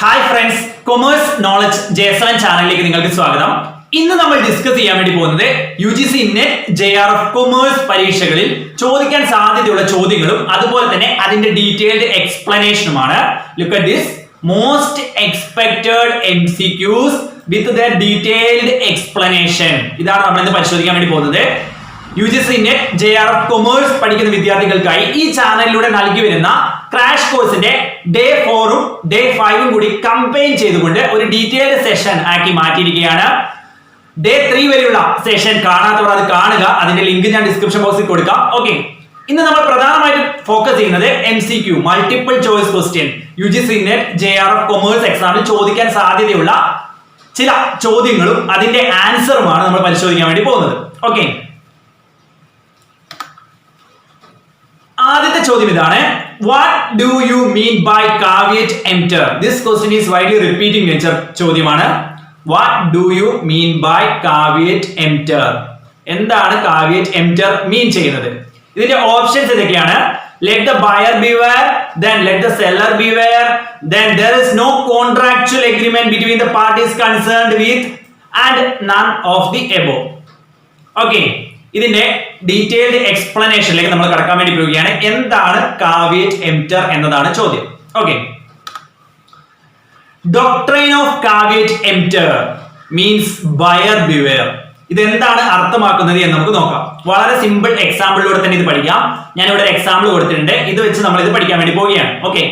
Hi friends, commerce knowledge ജെ7 ചാനലിലേക്ക് നിങ്ങൾക്ക് സ്വാഗതം. ഇന്ന് നമ്മൾ ഡിസ്കസ് ചെയ്യാൻ വേണ്ടി പോകുന്നത് UGC നെറ്റ് JRF കൊമേഴ്സ് പരീക്ഷകളിൽ ചോദിക്കാൻ സാധ്യതയുള്ള ചോദ്യങ്ങളും അതുപോലെ തന്നെ അതിന്റെ ഡീറ്റെയിൽഡ് എക്സ്പ്ലനേഷനുമാണ്. Look at this most expected MCQs with the detailed explanation. ഇതാണ് നമ്മൾ ഇന്ന് പരിശോധിക്കാൻ വേണ്ടി പോകുന്നത്. UGC നെറ്റ് JRF കൊമേഴ്സ് പഠിക്കുന്ന വിദ്യാർത്ഥികൾക്കായി ഈ ചാനലിലൂടെ നൽകി വരുന്ന ക്രാഷ് കോഴ്സിന്റെ Day 4ഉം Day 5ഉം കൂടി കമ്പൈൻ ചെയ്തുകൊണ്ട് ഒരു ഡീറ്റെയിൽഡ് സെഷൻ ആക്കി മാറ്റിയിരിക്കുകയാണ്. Day 3 വരെയുള്ള സെഷൻ കാണാത്തവർ അത് കാണുക. അതിന്റെ ലിങ്ക് ഞാൻ ഡിസ്ക്രിപ്ഷൻ ബോക്സിൽ കൊടുക്കാം. ഓക്കെ, ഇന്ന് നമ്മൾ പ്രധാനമായിട്ടും ഫോക്കസ് ചെയ്യുന്നത് MCQ multiple choice question UGC net JRF commerce എക്സാമിൽ ചോദിക്കാൻ സാധ്യതയുള്ള ചില ചോദ്യങ്ങളും അതിന്റെ ആൻസറുമാണ് നമ്മൾ പരിശോധിക്കാൻ വേണ്ടി പോകുന്നത്. ഓക്കെ, ആദ്യത്തെ ചോദ്യം ഇതാണ്. What do you mean by caveat emptor? This question is widely repeating nature ചോദ്യമാണ്. What do you mean by caveat emptor? എന്താണ് caveat emptor മീൻ ചെയ്യുന്നത്? ഇതിന്റെ ഓപ്ഷൻസ് ഇതൊക്കെയാണ്. Let the buyer beware, then let the seller beware, then there is no contractual agreement between the parties concerned with, and none of the above. Okay, ഇതിന്റെ detailed എക്സ്പ്ലനേഷനിലേക്ക് നമ്മൾ കടക്കാൻ വേണ്ടി പോവുകയാണ്. എന്താണ് caveat emptor എന്നതാണ് ചോദ്യം. Okay, Doctrine of caveat emptor means buyer beware. ഇതെന്താണ് അർത്ഥമാക്കുന്നത് എന്ന് നമുക്ക് നോക്കാം. വളരെ സിമ്പിൾ എക്സാമ്പിളിലൂടെ തന്നെ ഇത് പഠിക്കാം. ഞാൻ ഇവിടെ ഒരു എക്സാമ്പിൾ കൊടുത്തിട്ടുണ്ട്. ഇത് വെച്ച് നമ്മൾ ഇത് പഠിക്കാൻ വേണ്ടി പോവുകയാണ്. Okay,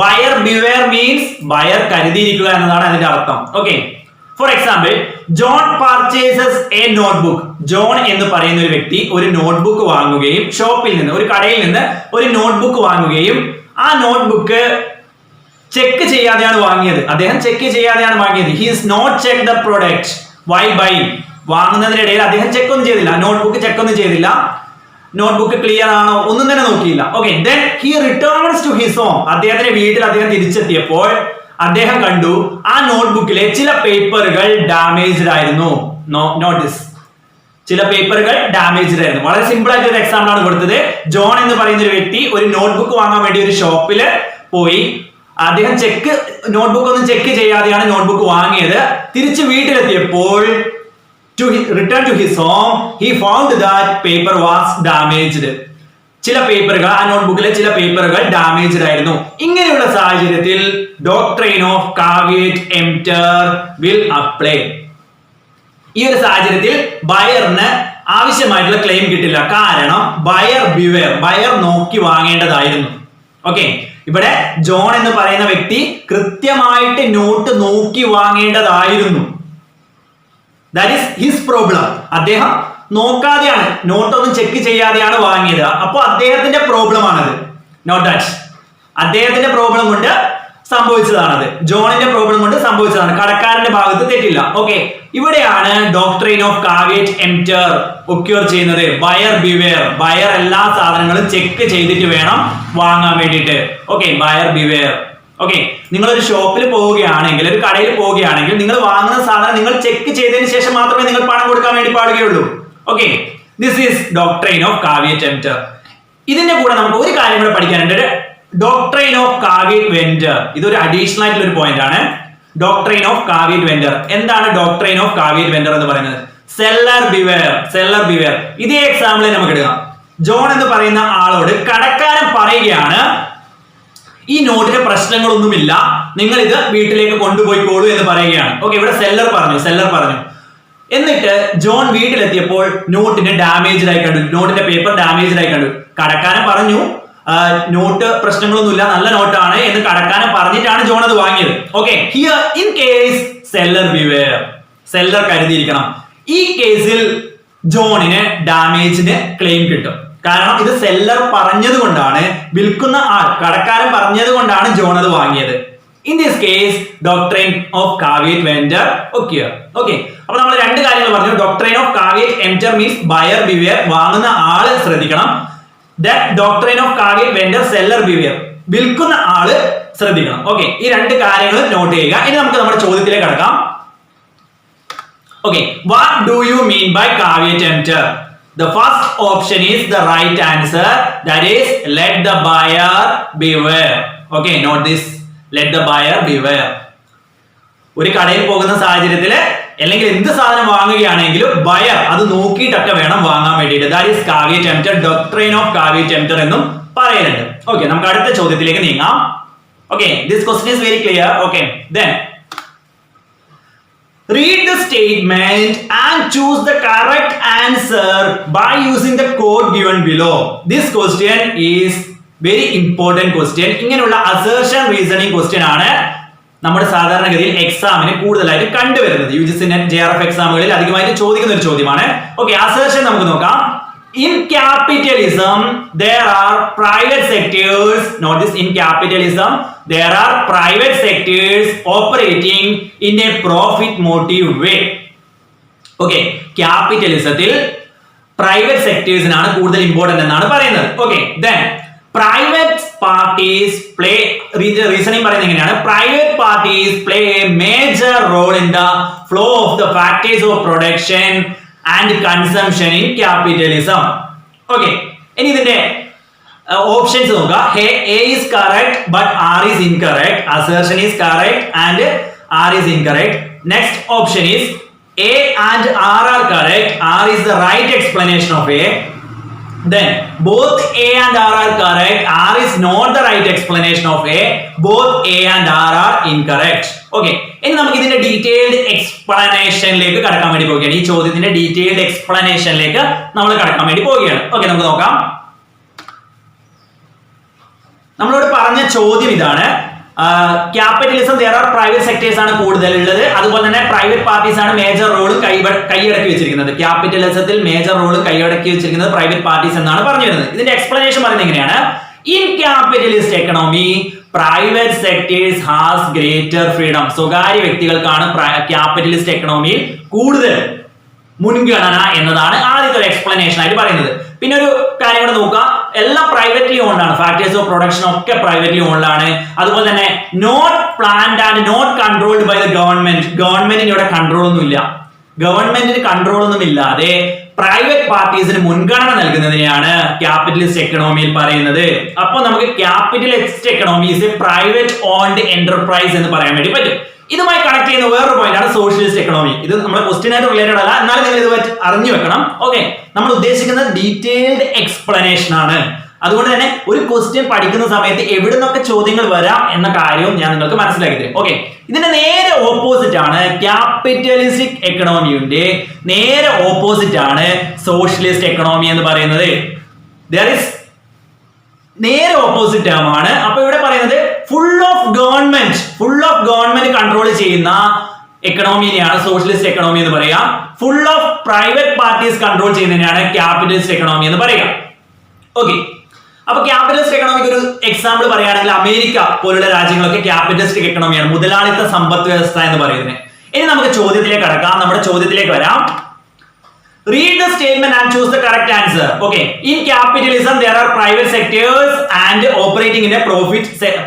buyer beware means buyer കരുതിയിരിക്കുക എന്നതാണ് അതിന്റെ അർത്ഥം. Okay, for example, John purchases A notebook. John എന്ന് പറയുന്ന ഒരു വ്യക്തി ഒരു നോട്ട്ബുക്ക് വാങ്ങുകയും ഷോപ്പിൽ നിന്ന്, ഒരു കടയിൽ നിന്ന് ഒരു നോട്ട്ബുക്ക് വാങ്ങുകയും ആ നോട്ട്ബുക്ക് ചെക്ക് ചെയ്യാതെയാണ് വാങ്ങിയത്. അദ്ദേഹം ചെക്ക് ചെയ്യാതെയാണ് വാങ്ങിയത്. He is not check the product while buying. വാങ്ങുന്നതിനിടയിൽ അദ്ദേഹം ചെക്ക് ഒന്നും ചെയ്തില്ല, നോട്ട്ബുക്ക് ചെക്ക് ഒന്നും ചെയ്തില്ല, നോട്ട്ബുക്ക് ക്ലിയർ ആണോ ഒന്നും തന്നെ നോക്കിയില്ല. Okay, then he returns to his home. അദ്ദേഹത്തിന്റെ വീട്ടിൽ അദ്ദേഹം തിരിച്ചെത്തിയപ്പോൾ അദ്ദേഹം കണ്ടു ആ നോട്ട്ബുക്കിലെ ചില പേപ്പറുകൾ ഡാമേജ്ഡ് ആയിരുന്നു. നോട്ടീസ്, ചില പേപ്പറുകൾ ഡാമേജ്ഡ് ആയിരുന്നു. വളരെ സിമ്പിൾ ആയിട്ട് ഒരു എക്സാമ്പിൾ ആണ് കൊടുത്തത്. ജോൺ എന്ന് പറയുന്ന ഒരു വ്യക്തി ഒരു നോട്ട്ബുക്ക് വാങ്ങാൻ വേണ്ടി ഒരു ഷോപ്പിൽ പോയി. അദ്ദേഹം നോട്ട്ബുക്ക് ഒന്നും ചെക്ക് ചെയ്യാതെയാണ് നോട്ട്ബുക്ക് വാങ്ങിയത്. തിരിച്ച് വീട്ടിലെത്തിയപ്പോൾ return to his home, he found that paper was damaged. ചില പേപ്പറുകൾ, ആ നോട്ട്ബുക്കിലെ ചില പേപ്പറുകൾ ഡാമേജ്ഡ് ആയിരുന്നു. ഇങ്ങനെയുള്ള സാഹചര്യത്തിൽ doctrine of caveat emptor will apply. ഈ ഒരു സാഹചര്യത്തിൽ ബയറിന് ആവശ്യമായിട്ടുള്ള ക്ലെയിം കിട്ടില്ല. കാരണം ബയർ ബിവെയർ, ബയർ നോക്കി വാങ്ങേണ്ടതായിരുന്നു. ഓക്കെ, ഇവിടെ ജോൺ എന്ന് പറയുന്ന വ്യക്തി കൃത്യമായിട്ട് നോട്ട് നോക്കി വാങ്ങേണ്ടതായിരുന്നു. That is his problem. അദ്ദേഹം നോക്കാതെയാണ്, നോട്ടൊന്നും ചെക്ക് ചെയ്യാതെയാണ് വാങ്ങിയത്. അപ്പൊ അദ്ദേഹത്തിന്റെ പ്രോബ്ലം ആണത്. നോട്ട് ദാറ്റ്, അദ്ദേഹത്തിന്റെ പ്രോബ്ലം കൊണ്ട് സംഭവിച്ചതാണത്. ജോണിന്റെ പ്രോബ്ലം കൊണ്ട് സംഭവിച്ചതാണ്. കടക്കാരന്റെ ഭാഗത്ത് തെറ്റില്ല. ഓക്കെ, ഇവിടെയാണ് doctrine of caveat emptor occur ചെയ്യുന്നത്. ബയർ ബിവെയർ, ബയർ എല്ലാ സാധനങ്ങളും ചെക്ക് ചെയ്തിട്ട് വേണം വാങ്ങാൻ വേണ്ടിയിട്ട്. Okay, buyer beware. ഓക്കെ, നിങ്ങളൊരു ഷോപ്പിൽ പോവുകയാണെങ്കിൽ, ഒരു കടയിൽ പോവുകയാണെങ്കിൽ, നിങ്ങൾ വാങ്ങുന്ന സാധനം നിങ്ങൾ ചെക്ക് ചെയ്തതിന് ശേഷം മാത്രമേ നിങ്ങൾ പണം കൊടുക്കാൻ വേണ്ടി പാടുകയുള്ളൂ. Okay, this is doctrine of caveat emptor. ഇതിന്റെ കൂടെ നമുക്ക് ഒരു കാര്യം കൂടെ പഠിക്കാനുണ്ട്. Doctrine of caveat vendor. ഇതൊരു അഡീഷണൽ ആയിട്ടുള്ള ഒരു പോയിന്റ് ആണ്. Doctrine of caveat vendor. എന്താണ് ഡോക്ട്രൈൻ ഓഫ് caveat vendor എന്ന് പറയുന്നത്? Seller beware, seller beware. ഇതേ എക്സാമ്പിൾ നമുക്ക് എടുക്കാം. ജോൺ എന്ന് പറയുന്ന ആളോട് കടക്കാരൻ പറയുകയാണ്, ഈ നോട്ടിന് പ്രശ്നങ്ങളൊന്നുമില്ല, നിങ്ങൾ ഇത് വീട്ടിലേക്ക് കൊണ്ടുപോയിക്കോളൂ എന്ന് പറയുകയാണ്. ഓക്കെ, ഇവിടെ സെല്ലർ പറഞ്ഞു. എന്നിട്ട് ജോൺ വീട്ടിലെത്തിയപ്പോൾ നോട്ടിന് ഡാമേജ്ഡ് ആയി കണ്ടു, നോട്ടിന്റെ പേപ്പർ ഡാമേജ്ഡ് ആയി കണ്ടു. കടക്കാരൻ പറഞ്ഞു നോട്ട് പ്രശ്നങ്ങളൊന്നുമില്ല, നല്ല നോട്ടാണ് എന്ന് കടക്കാരൻ പറഞ്ഞിട്ടാണ് ജോൺ അത് വാങ്ങിയത്. Okay, here in case seller beware, seller കരുതിയിരിക്കണം. ഈ കേസിൽ ജോണിന് ഡാമേജിന് ക്ലെയിം കിട്ടും. കാരണം ഇത് സെല്ലർ പറഞ്ഞത് കൊണ്ടാണ്, വിൽക്കുന്ന ആൾ, കടക്കാരൻ പറഞ്ഞത് കൊണ്ടാണ് ജോൺ അത് വാങ്ങിയത്. In this case doctrine of caveat vendor occur. Okay, അപ്പൊ നമ്മൾ രണ്ട് കാര്യങ്ങൾ പറഞ്ഞു. Doctrine of caveat emptor means buyer beware, വാങ്ങുന്ന ആള് ശ്രദ്ധിക്കണം. Doctrine of caveat vendor seller beware, വിൽക്കുന്ന ആള് ശ്രദ്ധിക്കണം. ഓക്കെ, ഈ രണ്ട് കാര്യങ്ങൾ നോട്ട് ചെയ്യുക. ഇനി നമുക്ക് നമ്മുടെ ചോദ്യത്തിലേക്ക് കടക്കാം. Okay, what do you mean by caveat emptor? The first option is the right answer, that is let the buyer beware. Okay, note this, let the buyer beware. ഒരു കടയിൽ പോകുന്ന സാഹചര്യത്തിൽ അല്ലെങ്കിൽ എന്ത് സാധനം വാങ്ങുകയാണെങ്കിലും ബയർ അത് നോക്കിയിട്ടൊക്കെ വേണം വാങ്ങാൻ വേണ്ടിയിട്ട്. ദാറ്റ് ഈസ് കാവിയറ്റ് എംപ്റ്റർ, ഡോക്ട്രൈൻ ഓഫ് കാവിയറ്റ് എംപ്റ്റർ എന്നും പറയുന്നുണ്ട്. ഓക്കെ, നമുക്ക് അടുത്ത ചോദ്യത്തിലേക്ക് നീങ്ങാം. Okay, this question is very clear. Okay, then read the statement and choose the correct answer by using the code given below. This question is very important question. ഇങ്ങനെയുള്ള assertion reasoning question ആണ് നമ്മുടെ സാധാരണഗതിയിൽ എക്സാമിന് കൂടുതലായിട്ട് കണ്ടുവരുന്നത്. UGC NET JRF എക്സാമുകളിൽ അധികമായിട്ട് ചോദിക്കുന്ന ഒരു ചോദ്യമാണ്. ഓക്കെ, assertion നമുക്ക് നോക്കാം. In capitalism, there are private sectors. Notice, in capitalism, there are private sectors operating in a profit motive way. Okay, capitalismത്തിൽ private sectors ആണ് കൂടുതൽ ഇമ്പോർട്ടന്റ് എന്നാണ് പറയുന്നത്. Okay, then private parties play, reasoning പറയുന്നത് എങ്ങനെയാണ്? Private parties play a major role in the flow of the factors of production and consumption in capitalism. Okay, ഇനി ഇതിന്റെ options നോക്കുക. A is correct but R is incorrect. Assertion is correct and R is incorrect. Next option is A and R are correct. R is the right explanation of A. Then both A and R are correct. R is not the right explanation of A. Both A and R are incorrect. Okay, ഇനി നമുക്ക് ഇതിന്റെ detailed എക്സ്പ്ലനേഷനിലേക്ക് കടക്കാൻ വേണ്ടി പോവുകയാണ്. ഈ ചോദ്യത്തിന്റെ detailed എക്സ്പ്ലനേഷനിലേക്ക് നമ്മൾ കടക്കാൻ വേണ്ടി പോവുകയാണ്. ഓക്കെ, നമുക്ക് നോക്കാം. നമ്മളോട് പറഞ്ഞ ചോദ്യം ഇതാണ്. Capitalism there are private sectors ആണ് കൂടുതൽ ഉള്ളത്. അതുപോലെ തന്നെ പ്രൈവറ്റ് പാർട്ടീസ് ആണ് മേജർ റോളും കൈയടക്കി വെച്ചിരിക്കുന്നത്. ക്യാപിറ്റലിസത്തിൽ മേജർ റോളും കൈയടക്കി വെച്ചിരിക്കുന്നത് പ്രൈവറ്റ് പാർട്ടീസ് എന്നാണ് പറഞ്ഞു വരുന്നത്. ഇതിന്റെ എക്സ്പ്ലനേഷൻ പറയുന്നത് എങ്ങനെയാണ്? In capitalist economy, private sectors has greater freedom. സ്വകാര്യ വ്യക്തികൾക്കാണ് ക്യാപിറ്റലിസ്റ്റ് എക്കണോമിയിൽ കൂടുതൽ മുൻഗണന എന്നതാണ് ആദ്യത്തെ ഒരു എക്സ്പ്ലനേഷൻ ആയിട്ട് പറയുന്നത്. പിന്നെ ഒരു കാര്യം കൂടെ നോക്കുക, എല്ലാം പ്രൈവറ്റ്ലി ഓൺഡ് ആണ്. ഫാക്ടേഴ്സ് ഓഫ് പ്രൊഡക്ഷൻ ഒക്കെ പ്രൈവറ്റ്ലി ഓൺഡ് ആണ്. അതുപോലെ തന്നെ not planned and not controlled by the government. ഗവൺമെന്റിന് ഇവിടെ കൺട്രോൾ ഒന്നും ഇല്ല. ഗവൺമെന്റിന് കൺട്രോൾ ഒന്നും ഇല്ലാതെ പ്രൈവറ്റ് പാർട്ടീസിന് മുൻഗണന നൽകുന്നതിനെയാണ് ക്യാപിറ്റലിസ്റ്റ് എക്കണോമിയിൽ പറയുന്നത്. അപ്പൊ നമുക്ക് capitalist economy is A private owned enterprise എന്ന് പറയാൻ വേണ്ടി പറ്റും. ഇതുമായി കണക്ട് ചെയ്യുന്ന വേറൊരു പോയിന്റ് ആണ് സോഷ്യലിസ്റ്റ് എക്കണോമി. ഇത് നമ്മുടെ ക്വസ്റ്റ്യനായിട്ട് റിലേറ്റഡ് അല്ല, എന്നാലും നിങ്ങൾ ഇത് അറിഞ്ഞു വെക്കണം. ഓക്കെ, നമ്മൾ ഉദ്ദേശിക്കുന്നത് ഡീറ്റെയിൽഡ് എക്സ്പ്ലനേഷൻ ആണ്. അതുകൊണ്ട് തന്നെ ഒരു ക്വസ്റ്റ്യൻ പഠിക്കുന്ന സമയത്ത് എവിടെ നിന്നൊക്കെ ചോദ്യങ്ങൾ വരാം എന്ന കാര്യവും ഞാൻ നിങ്ങൾക്ക് മനസ്സിലാക്കി തരും. ഓക്കെ, ഇതിന്റെ നേരെ ഓപ്പോസിറ്റ് ആണ് ക്യാപിറ്റലിസ്റ്റിക് എക്കണോമിയുടെ നേരെ ഓപ്പോസിറ്റ് ആണ് സോഷ്യലിസ്റ്റ് എക്കണോമി എന്ന് പറയുന്നത്. നേരെ ഓപ്പോസിറ്റ് ആണ്. അപ്പൊ ഇവിടെ പറയുന്നത് ഫുൾ ഓഫ് ഗവൺമെന്റ് കൺട്രോൾ ചെയ്യുന്ന എക്കണോമിനെയാണ് സോഷ്യലിസ്റ്റ് എക്കണോമി എന്ന് പറയാം. Full of private parties control ചെയ്യുന്നതിനാണ് ക്യാപിറ്റലിസ്റ്റ് എക്കണോമി എന്ന് പറയാം. ഓക്കെ, അപ്പൊ ക്യാപിറ്റലിസ്റ്റ് എക്കണോമിക്ക് ഒരു എക്സാമ്പിൾ പറയുകയാണെങ്കിൽ അമേരിക്ക പോലുള്ള രാജ്യങ്ങളൊക്കെ ക്യാപിറ്റലിസ്റ്റിക് എക്കണോമിയാണ്, മുതലാളിത്ത സമ്പദ് വ്യവസ്ഥ എന്ന് പറയുന്നത്. ഇനി നമുക്ക് ചോദ്യത്തിലേക്ക് കടക്കാം. നമ്മുടെ ചോദ്യത്തിലേക്ക് വരാം. Read the statement and choose the correct answer. Okay, in capitalism there are private sectors and operating in a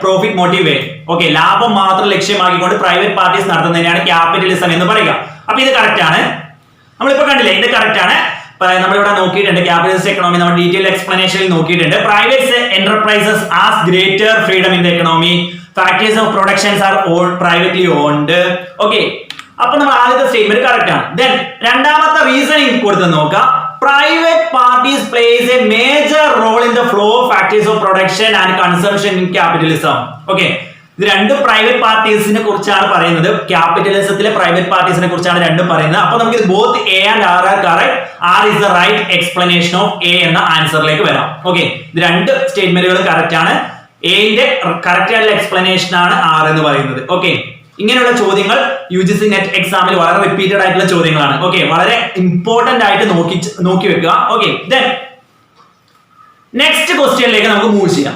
profit motive way. Okay, ലാഭം മാത്രം ലക്ഷ്യമാക്കിക്കൊണ്ട് പ്രൈവറ്റ് പാർട്ടീസ് നടത്തുന്നതിനാണ് ക്യാപിറ്റലിസം എന്ന് പറയുക. അപ്പൊ ഇത് കറക്റ്റ് ആണ്. നമ്മളിപ്പോ കണ്ടില്ലേ, ഇത് കറക്റ്റ് ആണ്. നമ്മളിവിടെ നോക്കിയിട്ടുണ്ട് ക്യാപിറ്റലിസ്റ്റ് എക്കണോമി, നമ്മൾ ഡീറ്റെയിൽ എക്സ്പ്ലനേഷനിൽ നോക്കിയിട്ടുണ്ട്. Private enterprises as greater freedom in the economy. Factories of productions are privately owned. Okay, അപ്പൊ നമ്മൾ ആദ്യത്തെ സ്റ്റേറ്റ്മെന്റ് കറക്റ്റ് ആണ്. ദെൻ രണ്ടാമത്തെ റീസണിംഗ് കൊടുത്ത് നോക്കാം. Private parties plays a major role in the flow of factories of production and consumption in capitalism. Okay, ഇത് രണ്ടും private പാർട്ടീസിനെ കുറിച്ചാണ് പറയുന്നത്. ക്യാപിറ്റലിസത്തിലെ പ്രൈവറ്റ് പാർട്ടീസിനെ കുറിച്ചാണ് രണ്ടും പറയുന്നത്. അപ്പൊ നമുക്ക് ഇത് both A and R are correct. R is the right explanation of A എന്ന ആൻസറിലേക്ക് വരാം. ഓക്കെ, ഇത് രണ്ട് സ്റ്റേറ്റ്മെന്റുകൾ കറക്റ്റ് ആണ്. എന്റെ കറക്റ്റ് ആയിട്ടുള്ള എക്സ്പ്ലനേഷൻ ആണ് ആർ എന്ന് പറയുന്നത്. ഓക്കെ, ഇങ്ങനെയുള്ള ചോദ്യങ്ങൾ UGC NET എക്സാമിൽ വളരെ റിപ്പീറ്റഡ് ആയിട്ടുള്ള ചോദ്യങ്ങളാണ്. ഓക്കെ, വളരെ ഇമ്പോർട്ടന്റ് ആയിട്ട് നോക്കി വെക്കുക. ഓക്കെ, ദെൻ നെക്സ്റ്റ് ക്വസ്റ്റ്യനിലേക്ക് നമുക്ക് മൂവ് ചെയ്യാം.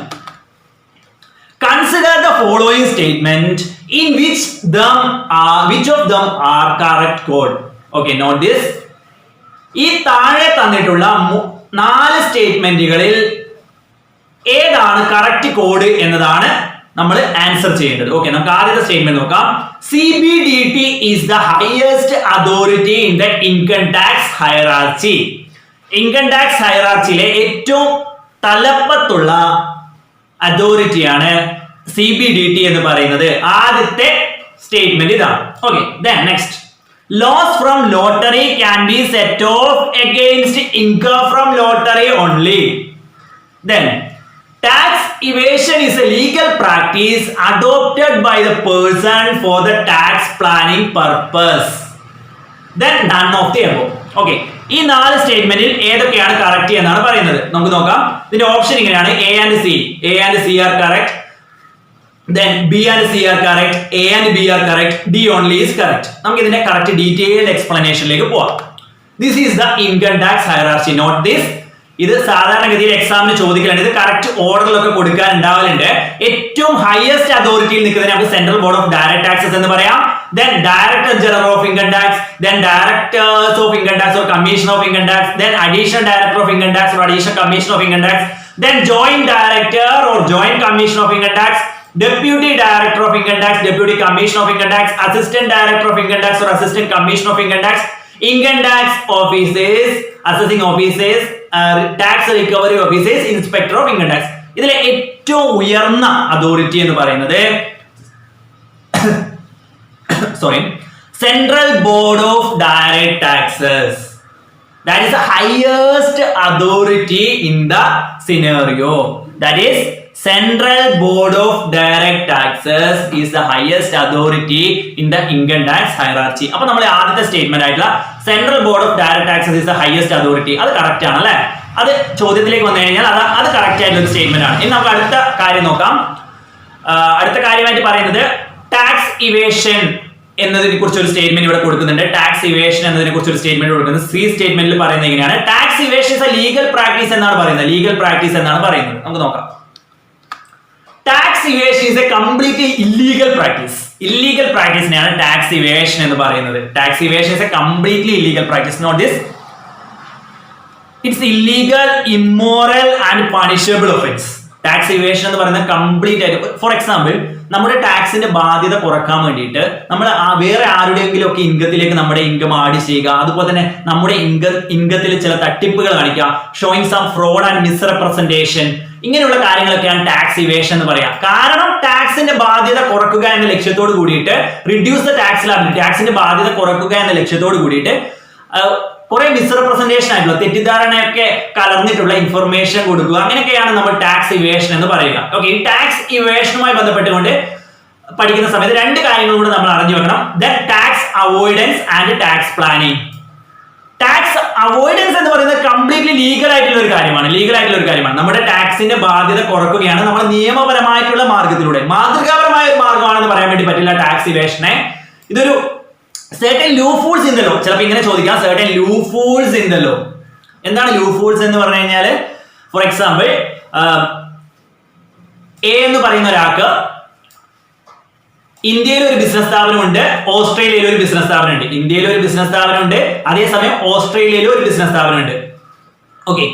Consider the following statement in which of them are correct code. Okay, note this. ഈ താഴെ തന്നിട്ടുള്ള 4 സ്റ്റേറ്റ്മെന്റുകളിൽ ഏതാണ് കറക്റ്റ് കോഡ് എന്നതാണ് നമ്മൾ ആൻസർ ചെയ്യേണ്ടത്. ഓക്കെ, നമുക്ക് ആദ്യത്തെ സ്റ്റേറ്റ്മെന്റ് നോക്കാം. CBDT is the highest authority in the income tax hierarchy. Income tax ഹൈറാർച്ചിയിലെ ഏറ്റവും തലപ്പത്തുള്ള അതോറിറ്റിയാണ് CBDT എന്ന് പറയുന്നത്. ആദ്യത്തെ സ്റ്റേറ്റ്മെന്റ് ഇതാണ്. Okay, then next. Loss from lottery can be set off against income from lottery only. Then, tax evasion is a legal practice adopted by the person for the tax planning purpose. Then, none of the above. Okay. ഈ 4 സ്റ്റേറ്റ്മെന്റിൽ ഏതൊക്കെയാണ് correct എന്നാണ് പറയുന്നത്. നമുക്ക് നോക്കാം. ഇതിന്റെ option ഇങ്ങനെയാണ്: A and C are correct. Then B and C are correct. A and B are correct. D only is correct. നമുക്ക് ഇതിന്റെ കറക്റ്റ് ഡീറ്റെയിൽഡ് എക്സ്പ്ലനേഷനിലേക്ക് പോവാം. This is the income tax hierarchy. Note this. ഇത് സാധാരണഗതിയിൽ എക്സാമിന് ചോദിക്കലുണ്ട്. ഇത് correct ഓർഡറിലൊക്കെ കൊടുക്കാൻ ഉണ്ടാവലുണ്ട്. ഏറ്റവും highest അതോറിറ്റിയിൽ നിൽക്കുന്നതിന് നമുക്ക് central board of direct taxes എന്ന് പറയാം. Then Director General of Income Tax, then Directors of Income Tax or Commission of Income Tax, then Additional Director of Income Tax or Additional Commission of Income Tax, then Joint Director or Joint Commission of Income Tax, Deputy Director of Income Tax, Deputy Commission of Income Tax, Assistant Director of Income Tax or Assistant Commission of Income Tax, Income Tax Offices, Assessing Offices, Tax Recovery Offices, Inspector of Income Tax. ഇതിലെ ഏറ്റവും ഉയർന്ന authority എന്ന് പറയുന്നത് Central Board of Direct Taxes. That is the highest authority in the scenario. That is Central Board of Direct Taxes is the highest authority in the income tax hierarchy. അപ്പോൾ നമ്മൾ ആദ്യത്തെ statement ആയിട്ടുള്ള Central Board of Direct Taxes is the highest authority, അത് correct ആണ് അല്ലേ? അത് ചോദ്യത്തിലേക്ക് വന്നു കഴിഞ്ഞാൽ അത് കറക്റ്റ് ആയിട്ടുള്ള ഒരു സ്റ്റേറ്റ്മെന്റ് ആണ്. ഇനി നമുക്ക് അടുത്ത കാര്യം നോക്കാം. അടുത്ത കാര്യമായിട്ട് പറയുന്നത് ടാക്സ് ഇവേഷൻ എന്നതിനെ കുറിച്ച് ഒരു സ്റ്റേറ്റ്മെന്റ് ഇവിടെ കൊടുക്കുന്നുണ്ട്. ടാക്സ് ഇവേഷൻ എന്നതിനെ കുറിച്ച് ഒരു സ്റ്റേറ്റ്മെന്റ് കൊടുക്കുന്നത് സി സ്റ്റേറ്റ്മെന്റിൽ പറയുന്നത് എങ്ങനെയാണ്? Tax evasion is a legal practice എന്നാണ് പറയുന്നത്. ലീഗൽ പ്രാക്ടീസ് എന്നാണ് പറയുന്നത്. നമുക്ക് നോക്കാം. Tax evasion is a completely illegal practice. Illegal പ്രാക്ടീസിനെയാണ് ടാക്സ് ഇവേഷൻ എന്ന് പറയുന്നത്. Tax evasion is a completely illegal practice. Note this. It's illegal, immoral and punishable offence. Tax evasion എന്ന് പറയുന്നത് കംപ്ലീറ്റ് ആയിട്ട്, ഫോർ എക്സാമ്പിൾ, നമ്മുടെ ടാക്സിന്റെ ബാധ്യത കുറക്കാൻ വേണ്ടിയിട്ട് നമ്മൾ വേറെ ആരുടെയെങ്കിലും ഒക്കെ ഇൻകത്തിലേക്ക് നമ്മുടെ ഇൻകം ആഡ് ചെയ്യുക, അതുപോലെ തന്നെ നമ്മുടെ ഇൻകത്തിൽ ചില തട്ടിപ്പുകൾ കാണിക്കുക, showing some fraud and misrepresentation, ഇങ്ങനെയുള്ള കാര്യങ്ങളൊക്കെയാണ് ടാക്സ് ഇവേഷൻ എന്ന് പറയാം. കാരണം ടാക്സിന്റെ ബാധ്യത കുറക്കുക എന്ന ലക്ഷ്യത്തോട് കൂടിയിട്ട്, റിഡ്യൂസ് ദ ടാക്സ് ലയബിലിറ്റി, ടാക്സിന്റെ ബാധ്യത കുറക്കുക എന്ന ലക്ഷ്യത്തോട് കൂടിയിട്ട് കുറെ മിസ്റെപ്രസെന്റേഷൻ ആയിട്ടുള്ള തെറ്റിദ്ധാരണയൊക്കെ കലർന്നിട്ടുള്ള ഇൻഫർമേഷൻ കൊടുക്കുക, അങ്ങനെയൊക്കെയാണ് നമ്മൾ ടാക്സ് ഇവേഷൻ എന്ന് പറയുക. ഓക്കെ, ഈ ടാക്സ് ഇവേഷനുമായി ബന്ധപ്പെട്ടുകൊണ്ട് പഠിക്കുന്ന സമയത്ത് 2 കാര്യങ്ങൾ കൂടെ നമ്മൾ അറിഞ്ഞു വെക്കണം. Then tax avoidance and tax planning. Tax avoidance എന്ന് പറയുന്നത് കംപ്ലീറ്റ്ലി ലീഗൽ ആയിട്ടുള്ള ഒരു കാര്യമാണ്. നമ്മുടെ ടാക്സിന്റെ ബാധ്യത കുറക്കുകയാണ് നമ്മൾ നിയമപരമായിട്ടുള്ള മാർഗത്തിലൂടെ. മാതൃകാപരമായ ഒരു മാർഗമാണെന്ന് പറയാൻ വേണ്ടി പറ്റില്ല ടാക്സ് ഇവേഷനെ. ഇതൊരു certain loopholes in the law. ചിലപ്പോൾ ഇങ്ങനെ ചോദിക്കാം, certain loopholes in the law. എന്താണ് loopholes എന്ന് പറഞ്ഞു കഴിഞ്ഞാൽ, ഫോർ എക്സാമ്പിൾ, എ എന്ന് പറയുന്ന ഒരാൾക്ക് ഇന്ത്യയിൽ ഒരു ബിസിനസ് സ്ഥാപനമുണ്ട്, ഓസ്ട്രേലിയയിൽ ഒരു ബിസിനസ് സ്ഥാപനമുണ്ട്. ഇന്ത്യയിൽ ഒരു ബിസിനസ് സ്ഥാപനമുണ്ട്, അതേസമയം ഓസ്ട്രേലിയയിൽ ഒരു ബിസിനസ് സ്ഥാപനമുണ്ട്. ഓക്കെ,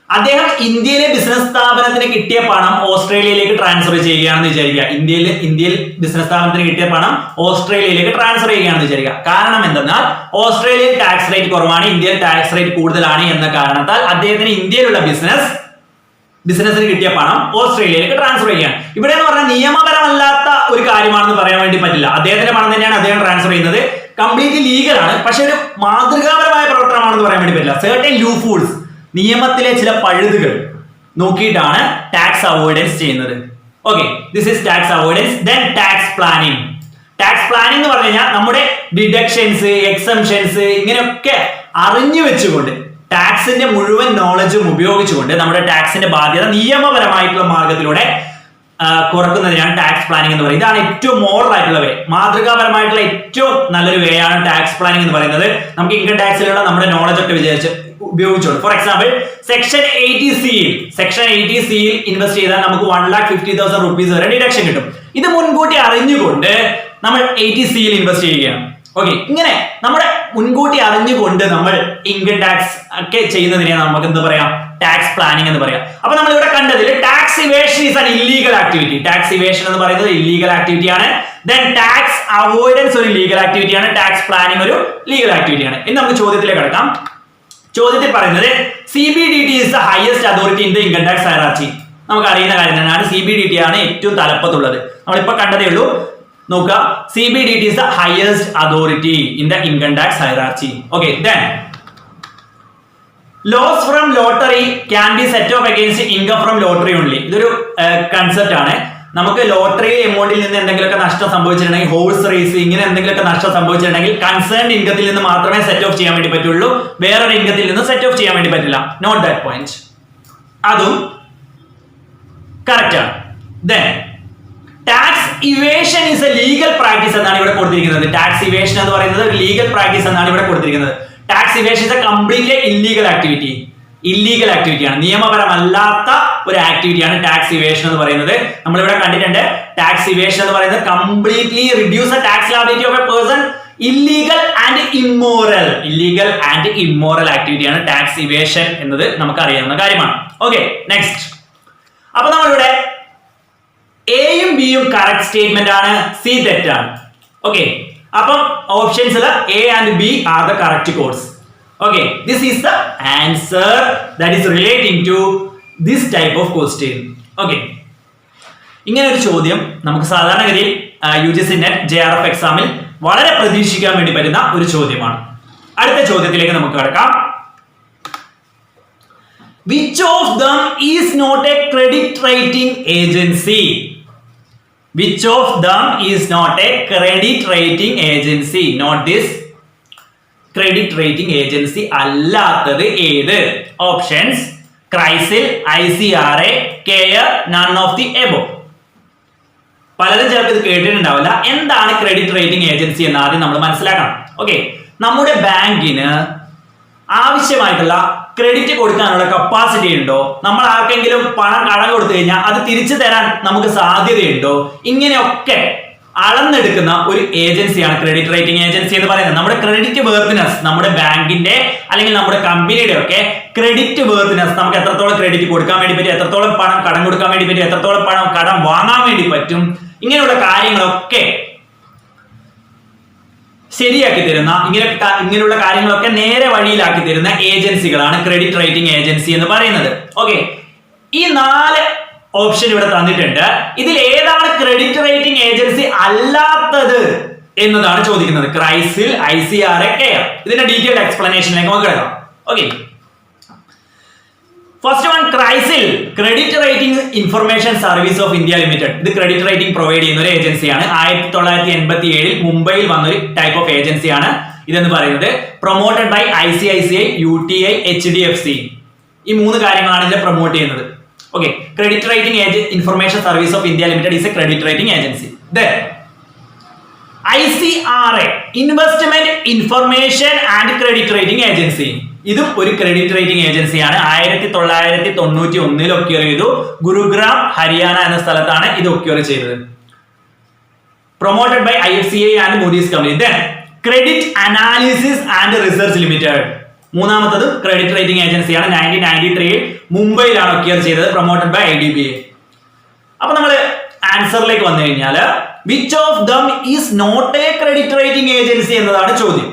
അദ്ദേഹം ഇന്ത്യയിലെ ബിസിനസ് സ്ഥാപനത്തിന് കിട്ടിയ പണം ഓസ്ട്രേലിയയിലേക്ക് ട്രാൻസ്ഫർ ചെയ്യുകയാണെന്ന് വിചാരിക്കുക. ഇന്ത്യയിൽ ബിസിനസ് സ്ഥാപനത്തിന് കിട്ടിയ പണം ഓസ്ട്രേലിയയിലേക്ക് ട്രാൻസ്ഫർ ചെയ്യുകയാണെന്ന് വിചാരിക്കുക. കാരണം എന്തെന്നാൽ ഓസ്ട്രേലിയൻ ടാക്സ് റേറ്റ് കുറവാണ്, ഇന്ത്യയിൽ ടാക്സ് റേറ്റ് കൂടുതലാണ് എന്ന കാരണത്താൽ അദ്ദേഹത്തിന് ഇന്ത്യയിലുള്ള ബിസിനസ്സിന് കിട്ടിയ പണം ഓസ്ട്രേലിയയിലേക്ക് ട്രാൻസ്ഫർ ചെയ്യുകയാണ്. ഇവിടെ എന്ന് പറഞ്ഞാൽ നിയമപരമല്ലാത്ത ഒരു കാര്യമാണെന്ന് പറയാൻ വേണ്ടി പറ്റില്ല. അദ്ദേഹത്തിന്റെ പണം തന്നെയാണ് അദ്ദേഹം ട്രാൻസ്ഫർ ചെയ്യുന്നത്, കംപ്ലീറ്റ്ലി ലീഗലാണ്, പക്ഷെ ഒരു മാതൃകാപരമായ പ്രവർത്തനമാണെന്ന് പറയാൻ വേണ്ടി പറ്റില്ല. certain loopholes, നിയമത്തിലെ ചില പഴുതുകൾ നോക്കിയിട്ടാണ് ടാക്സ് അവോയ്ഡൻസ് ചെയ്യുന്നത്. Okay, this is tax avoidance. Then tax planning. Tax planning എന്ന് പറഞ്ഞു കഴിഞ്ഞാൽ നമ്മുടെ ഡിഡക്ഷൻസ്, എക്സംഷൻസ് ഇങ്ങനെയൊക്കെ അറിഞ്ഞു വെച്ചുകൊണ്ട്, ടാക്സിന്റെ മുഴുവൻ നോളജും ഉപയോഗിച്ചുകൊണ്ട് നമ്മുടെ ടാക്സിന്റെ ബാധ്യത നിയമപരമായിട്ടുള്ള മാർഗത്തിലൂടെ കുറക്കുന്നതിനാണ് ടാക്സ് പ്ലാനിങ് എന്ന് പറയുന്നത്. ഇതാണ് ഏറ്റവും മോഡൽ ആയിട്ടുള്ള വേ, മാതൃകാപരമായിട്ടുള്ള ഏറ്റവും നല്ലൊരു വേ ആണ് ടാക്സ് പ്ലാനിങ് എന്ന് പറയുന്നത്. നമുക്ക് ഇൻകം ടാക്സിലുള്ള നമ്മുടെ നോളജ് ഒക്കെ ഉപയോഗിച്ചോളൂ. For example, section 80C invest ചെയ്താൽ നമുക്ക് 1,50,000 rupees വരെ ഡിഡക്ഷൻ കിട്ടും. ഇത് മുൻകൂട്ടി അറിഞ്ഞുകൊണ്ട് നമ്മൾ 80C ഇൻവെസ്റ്റ് ചെയ്യുകയാണ്. ഓക്കെ, ഇങ്ങനെ നമ്മുടെ മുൻകൂട്ടി അറിഞ്ഞുകൊണ്ട് നമ്മൾ ഇൻകം ടാക്സ് ഒക്കെ ചെയ്യുന്നതിനെ നമുക്ക് എന്ത് പറയാം? ടാക്സ് പ്ലാനിങ് എന്ന് പറയാം. അപ്പൊ നമ്മൾ ഇവിടെ കണ്ടതിൽ tax evasion is an illegal activity. Tax evasion എന്ന് പറയുന്നത് ഇല്ലീഗൽ ആക്ടിവിറ്റി ആണ്. ദെൻ ടാക്സ് അവോയ്ഡൻസ് ഒരു ലീഗൽ ആക്ടിവിറ്റി ആണ്. ടാക്സ് പ്ലാനിങ് ഒരു ലീഗൽ ആക്ടിവിറ്റി ആണ്. ഇനി നമുക്ക് ചോദ്യത്തിലേക്ക് കടക്കാം. ചോദ്യത്തിൽ പറയുന്നത് CBDT is the highest authority in the income tax hierarchy. നമുക്ക് അറിയുന്ന കാര്യം തന്നെയാണ്, CBDT ആണ് ഏറ്റവും തലപ്പത്തുള്ളത്. നമ്മളിപ്പോ കണ്ടതേ ഉള്ളൂ. നോക്കുക, CBDT is the highest authority in the income tax hierarchy. Okay, then loss from lottery can be set off against income from lottery only. ഇതൊരു കൺസെപ്റ്റ് ആണ്. നമുക്ക് ലോട്ടറി എമൗണ്ടിൽ നിന്ന് എന്തെങ്കിലുമൊക്കെ നഷ്ടം സംഭവിച്ചിട്ടുണ്ടെങ്കിൽ, ഹോഴ്സ് റേസ് ഇങ്ങനെ എന്തെങ്കിലുമൊക്കെ നഷ്ടം സംഭവിച്ചിട്ടുണ്ടെങ്കിൽ കൺസേൺഡ് ഇൻകത്തിൽ നിന്ന് മാത്രമേ സെറ്റ് ഓഫ് ചെയ്യാൻ വേണ്ടി പറ്റുള്ളൂ, വേറൊരു ഇൻകത്തിൽ നിന്ന് സെറ്റ് ഓഫ് ചെയ്യാൻ വേണ്ടി പറ്റില്ല. Note that point. അതും കറക്റ്റ് ആണ്. Then tax evasion is a legal practice എന്നാണ് ഇവിടെ കൊടുത്തിരിക്കുന്നത്. ടാക്സ് ഇവേഷൻ എന്ന് പറയുന്നത് ഒരു ലീഗൽ പ്രാക്ടീസ് എന്നാണ് ഇവിടെ കൊടുത്തിരിക്കുന്നത്. Tax evasion is a completely illegal activity. Illegal ആക്ടിവിറ്റിയാണ്, നിയമപരമല്ലാത്ത ഒരു ആക്ടിവിറ്റിയാണ് ടാക്സ് ഇവേഷൻ എന്ന് പറയുന്നത്. നമ്മളിവിടെ കണ്ടിട്ടുണ്ട്, ടാക്സ് ഇവേഷൻ എന്ന് പറയുന്നത് completely reduce the tax liability of a person, illegal and immoral ആക്ടിവിറ്റിയാണ് ടാക്സ് ഇവേഷൻ എന്നത് നമുക്ക് അറിയാവുന്ന കാര്യമാണ്. Okay, next. അപ്പൊ നമ്മളിവിടെ എയും ബിയും കറക്റ്റ് സ്റ്റേറ്റ്മെന്റ് ആണ്, സി തെറ്റാണ്. ഓക്കെ, അപ്പം ഓപ്ഷൻസിൽ A and B are the correct codes. Okay, this is the answer that is relating to this type of question. Okay, ഇങ്ങനെ ഒരു ചോദ്യം നമുക്ക് സാധാരണഗതിയിൽ UGC NET JRF എക്സാമിൽ വളരെ പ്രതീക്ഷിക്കാൻ വേണ്ടി പറ്റുന്ന ഒരു ചോദ്യമാണ്. അടുത്ത ചോദ്യത്തിലേക്ക് നമുക്ക് കടക്കാം. Which of them is not a credit rating agency? Which of them is not a credit rating agency? Not this. Credit rating agency അല്ലാത്തത് ഏത്? Options CRISIL, I.CRA, CARE, none of the above. പലരും ചിലപ്പോൾ ഇത് കേട്ടിട്ടുണ്ടാവില്ല. എന്താണ് credit rating agency എന്ന് ആദ്യം നമ്മൾ മനസ്സിലാക്കണം. ഓക്കെ, നമ്മുടെ ബാങ്കിന് ആവശ്യമായിട്ടുള്ള ക്രെഡിറ്റ് കൊടുക്കാനുള്ള കപ്പാസിറ്റി ഉണ്ടോ? നമ്മൾ ആർക്കെങ്കിലും പണം കടം കൊടുത്തു കഴിഞ്ഞാൽ അത് തിരിച്ചു തരാൻ നമുക്ക് സാധ്യതയുണ്ടോ? ഇങ്ങനെയൊക്കെ അളന്നെടുക്കുന്ന ഒരു ഏജൻസിയാണ് ക്രെഡിറ്റ് റേറ്റിംഗ് ഏജൻസി എന്ന് പറയുന്നത്. നമ്മുടെ ക്രെഡിറ്റ് വേർത്തിനെസ്, നമ്മുടെ ബാങ്കിന്റെ അല്ലെങ്കിൽ നമ്മുടെ കമ്പനിയുടെ ഒക്കെ ക്രെഡിറ്റ് വേർത്തിനെസ്, നമുക്ക് എത്രത്തോളം ക്രെഡിറ്റ് കൊടുക്കാൻ വേണ്ടി പറ്റും, എത്രത്തോളം പണം കടം കൊടുക്കാൻ വേണ്ടി പറ്റും, എത്രത്തോളം പണം കടം വാങ്ങാൻ വേണ്ടി പറ്റും, ഇങ്ങനെയുള്ള കാര്യങ്ങളൊക്കെ ശരിയാക്കി തരുന്ന, ഇങ്ങനെയുള്ള കാര്യങ്ങളൊക്കെ നേരെ വഴിയിലാക്കി തരുന്ന ഏജൻസികളാണ് ക്രെഡിറ്റ് റേറ്റിംഗ് ഏജൻസി എന്ന് പറയുന്നത്. ഓക്കെ, ഈ 4 ഓപ്ഷൻ ഇവിടെ തന്നിട്ടുണ്ട്. ഇതിൽ ഏതാണ് ക്രെഡിറ്റ് റേറ്റിംഗ് ഏജൻസി അല്ലാത്തത് എന്നതാണ് ചോദിക്കുന്നത്. CRISIL, I.CRA, CARE. ഇതിന്റെ ഡീറ്റെയിൽഡ് എക്സ്പ്ലനേഷനിലേക്ക് നമുക്ക് കിടക്കാം. Okay, first one, CRISIL, credit rating information service of India limited. ഇത് ക്രെഡിറ്റ് റേറ്റിംഗ് പ്രൊവൈഡ് ചെയ്യുന്ന ഒരു ഏജൻസിയാണ്. 1987 മുംബൈയിൽ വന്നൊരു ടൈപ്പ് ഓഫ് ഏജൻസിയാണ് ഇതെന്ന് പറയുന്നത്. Promoted by ICICI, UTI, HDFC. ഈ 3 കാര്യങ്ങളാണ് ഇതിൽ പ്രൊമോട്ട് ചെയ്യുന്നത്. Okay, credit rating information service of India Limited is a credit rating agency. Then I.CRA, investment information and credit rating agency. ഇതും ഒരു ക്രെഡിറ്റ് റേറ്റിംഗ് ഏജൻസിയാണ്. 1991 ഒക്യൂർ ചെയ്തു. ഗുരുഗ്രാം, ഹരിയാന എന്ന സ്ഥലത്താണ് ഇത് ഒക്യൂർ ചെയ്തത്. Promoted by IFCI and Moody's company. Then Credit Analysis and Research Limited. മൂന്നാമത്തത് credit rating ഏജൻസിയാണ്. 1993 മുംബൈയിലാണ് ഒക്യൂർ ചെയ്തത്. Promoted by IDBI. അപ്പൊ നമ്മൾ ആൻസറിലേക്ക് വന്നു കഴിഞ്ഞാൽ which of them is not a credit rating agency എന്നതാണ് ചോദ്യം.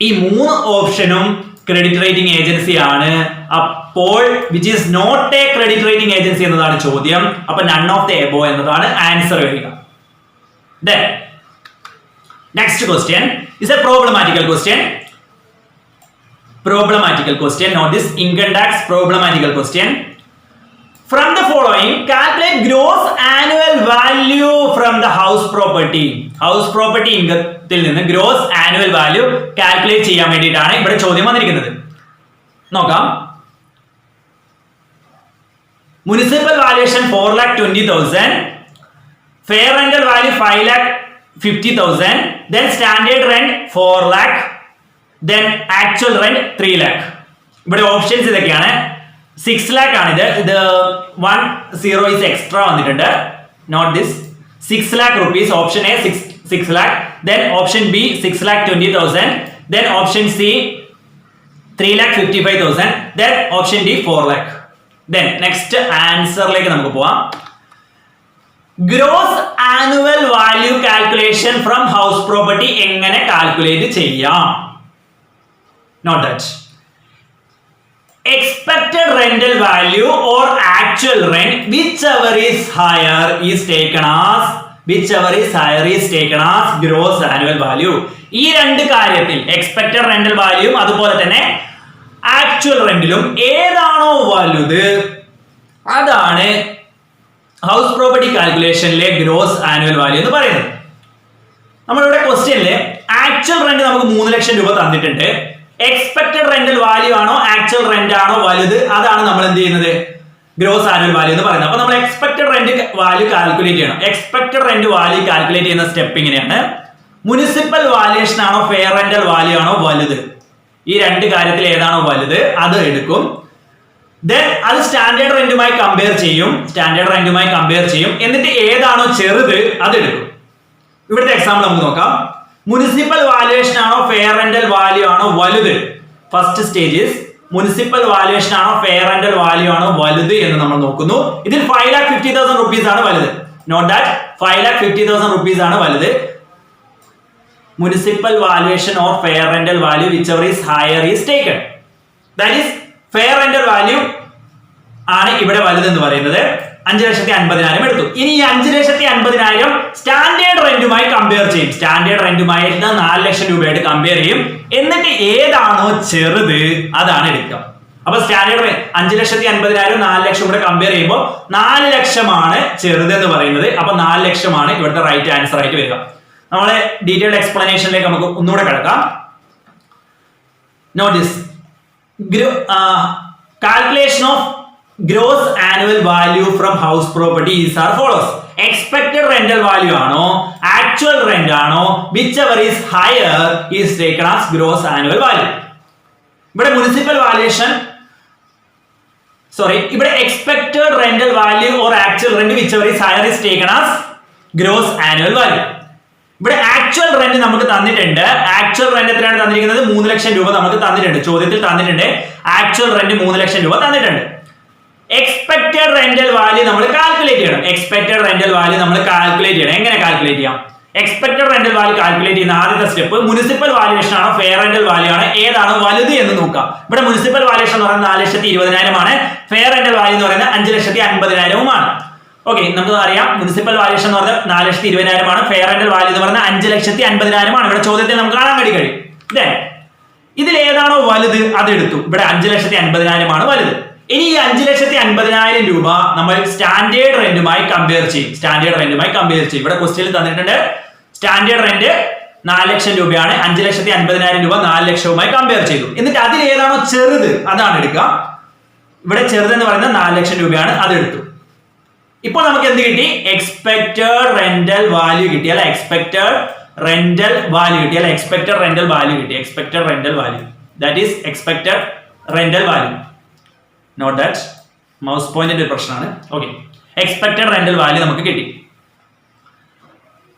ഈ 3 ഓപ്ഷനും ക്രെഡിറ്റ് റേറ്റിംഗ് ഏജൻസി ആണ്. അപ്പോൾ which is not a credit rating agency എന്നതാണ് ചോദ്യം. അപ്പൊ നൺ ഓഫ് ദി എബോ എന്നതാണ് ആൻസർ വരിക. Then next question is a problematical question. Not this income tax, problematical question. From the following, calculate gross annual value from the house property. House property ഇൻകത്തിൽ നിന്ന് gross annual value calculate ചെയ്യാൻ വേണ്ടിയിട്ടാണ് ഇവിടെ ചോദ്യം വന്നിരിക്കുന്നത്. നോക്കാം. Municipal valuation 4,20,000, fair rental value 5,50,000, then standard rent 4 lakh, then actual rent 3 lakh. ഇവിടെ options ഇതൊക്കെയാണ്. 6 lakh ആണ് ഇത് 1 0 is extra വന്നിട്ടുണ്ട്. Not this. 6 lakh rupees. Option A 6 lakh, then option B 6,20,000, then option C 3,55,000, then option D 4 lakh. Then next ആൻസറിലേക്ക് നമുക്ക് പോവാം. Gross annual value calculation from house property എങ്ങനെ calculate ചെയ്യാം? Not that. Expected rental value or actual rent, whichever is higher, is taken as whichever is higher is taken as gross annual value. ഈ രണ്ട് കാര്യത്തിൽ expected rental വാല്യൂയും അതുപോലെ തന്നെ actual റെന്റിലും ഏതാണോ വലുത് അതാണ് ഹൗസ് പ്രോപ്പർട്ടി കാൽക്കുലേഷനിലെ ഗ്രോസ് ആനുവൽ വാല്യൂ എന്ന് പറയുന്നത്. നമ്മളിവിടെ ക്വസ്റ്റ്യനില് ആക്ച്വൽ റെന്റ് നമുക്ക് 3 ലക്ഷം രൂപ തന്നിട്ടുണ്ട്. എക്സ്പെക്ടഡ് റെന്റൽ വാല്യൂ ആണോ ആക്ച്വൽ റെന്റ് ആണോ വലുത് അതാണ് നമ്മൾ എന്ത് ചെയ്യുന്നത് ഗ്രോസ് ആനുവൽ വാല്യൂ എന്ന് പറയുന്നത്. അപ്പൊ നമ്മൾ എക്സ്പെക്ടഡ് റെന്റ് വാല്യൂ കാൽക്കുലേറ്റ് ചെയ്യണം. എക്സ്പെക്ടഡ് റെന്റ് വാല്യൂ കാൽക്കുലേറ്റ് ചെയ്യുന്ന സ്റ്റെപ്പ് ഇങ്ങനെയാണ്. മുനിസിപ്പൽ വാല്യൂഷൻ ആണോ ഫെയർ റെന്റൽ വാല്യൂ ആണോ വലുത്, ഈ രണ്ട് കാര്യത്തിൽ ഏതാണോ വലുത് അത് എടുക്കും. ദെൻ അത് സ്റ്റാൻഡേർഡ് റെന്റുമായി കമ്പയർ ചെയ്യും. എന്നിട്ട് ഏതാണോ ചെറുത് അത് എടുക്കും. ഇവിടുത്തെ എക്സാമ്പിൾ നമുക്ക് നോക്കാം. മുനിസിപ്പൽ വാല്യൂഷൻ ആണോ ഫെയർ റെന്റൽ വാല്യൂ ആണോ വലുത്? First stage is municipal valuation ആണോ ഫെയർ റെന്റൽ വാല്യൂ ആണോ വലുത് എന്ന് നമ്മൾ നോക്കുന്നു. ഇതിൽ 5,50,000 rupees ആണ് വലുത്. നോട്ട് ദാറ്റ് 5,50,000 rupees ആണ് വലുത്. Municipal valuation or fair rental value whichever is higher is taken. That is fair rental value ആണ് ഇവിടെ വലുത് എന്ന് പറയുന്നത്. 5,50,000 എടുത്തു. ഇനി ഈ 5,50,000 സ്റ്റാൻഡേർഡ് റെന്റുമായി കമ്പയർ ചെയ്യും. സ്റ്റാൻഡേർഡ് റെന്റുമായി 4 ലക്ഷം രൂപയായിട്ട് കമ്പയർ ചെയ്യും. എന്നിട്ട് ഏതാണോ ചെറുത് അതാണ് എടുക്കുക. അപ്പൊ സ്റ്റാൻഡേർഡ് 5,50,000 4 ലക്ഷം കൂടെ കമ്പയർ ചെയ്യുമ്പോൾ 4 ലക്ഷമാണ് ചെറുത് എന്ന് പറയുന്നത്. അപ്പൊ 4 ലക്ഷമാണ് ഇവിടുത്തെ റൈറ്റ് ആൻസർ ആയിട്ട് വരിക. നമ്മളെ ഡീറ്റെയിൽഡ് എക്സ്പ്ലനേഷനിലേക്ക് നമുക്ക് ഒന്നുകൂടെ കിടക്കാം. Notice calculation of gross annual value from house property is as follows. Expected rental value ആണോ actual rent ആണോ whichever is higher is taken as gross annual value. ഇവിടെ മുനിസിപ്പൽ വാല്യൂഷൻ ഇവിടെ expected rental value or actual rent whichever is higher is taken as gross annual value. ഇവിടെ actual rent നമുക്ക് തന്നിട്ടുണ്ട്. Actual rent എത്രയാണ് തന്നിരിക്കുന്നത്? 3 ലക്ഷം രൂപ നമുക്ക് തന്നിട്ടുണ്ട്. ചോദ്യത്തിൽ തന്നിട്ടുണ്ട് ആക്ച്വൽ റെന്റ് 3 ലക്ഷം രൂപ തന്നിട്ടുണ്ട്. എക്സ്പെക്ടഡ് റെന്റൽ വാല്യൂ നമ്മൾ കാൽക്കുലേറ്റ് ചെയ്യണം. എങ്ങനെ കാൽക്കുലേറ്റ് ചെയ്യാം? എക്സ്പെക്ടഡ് റെന്റൽ വാല്യൂ കാൽക്കുലേറ്റ് ചെയ്യുന്ന ആദ്യത്തെ സ്റ്റെപ്പ് മുനിസിപ്പൽ വാല്യൂഷൻ ആണോ ഫെയർ റെന്റൽ വാല്യൂ ആണോ ഏതാണോ വലുത് എന്ന് നോക്കാം. ഇവിടെ മുനിസിപ്പൽ വാല്യൂഷൻ എന്ന് പറയുന്നത് 4,20,000 ആണ്. ഫെയർ റെന്റൽ വാല്യൂ എന്ന് പറയുന്നത് 5,50,000 ആണ്. ഓക്കെ, നമുക്ക് അറിയാം മുനിസിപ്പൽ വാല്യൂഷൻ എന്ന് പറഞ്ഞാൽ 4,20,000 ആണ്. ഫെയർ റെന്റൽ വാല്യൂ എന്ന് പറഞ്ഞാൽ 5,50,000 ആണ്. ഇവിടെ ചോദ്യത്തിൽ നമുക്ക് കാണാൻ കഴിയും. ഇതിൽ ഏതാണോ വലുത് അത് എടുത്തു. ഇവിടെ 5,50,000 ആണ് വലുത്. ഇനി ഈ 5,50,000 രൂപ നമ്മൾ സ്റ്റാൻഡേർഡ് റെന്റുമായി കമ്പയർ ചെയ്യും. ഇവിടെ ക്വസ്റ്റ്യനിൽ തന്നിട്ടുണ്ട് സ്റ്റാൻഡേർഡ് റെന്റ് 4 ലക്ഷം രൂപയാണ്. 5,50,000 രൂപ 4 ലക്ഷവുമായി കമ്പയർ ചെയ്തു. എന്നിട്ട് അതിൽ ഏതാണോ ചെറുത് അതാണ് എടുക്കുക. ഇവിടെ ചെറുത് എന്ന് പറയുന്നത് 4 ലക്ഷം രൂപയാണ്, അത് എടുത്തു. ഇപ്പോൾ നമുക്ക് എന്ത് കിട്ടി? എക്സ്പെക്ടഡ് റെന്റൽ വാല്യൂ കിട്ടി. എക്സ്പെക്ടഡ് റെന്റൽ വാല്യൂ കിട്ടി. That is expected rental value. Note that mouse പോയിന്റിന്റെ പ്രശ്നമാണ്. ഓക്കെ, എക്സ്പെക്ടഡ് റെന്റൽ വാല്യൂ നമുക്ക് കിട്ടി.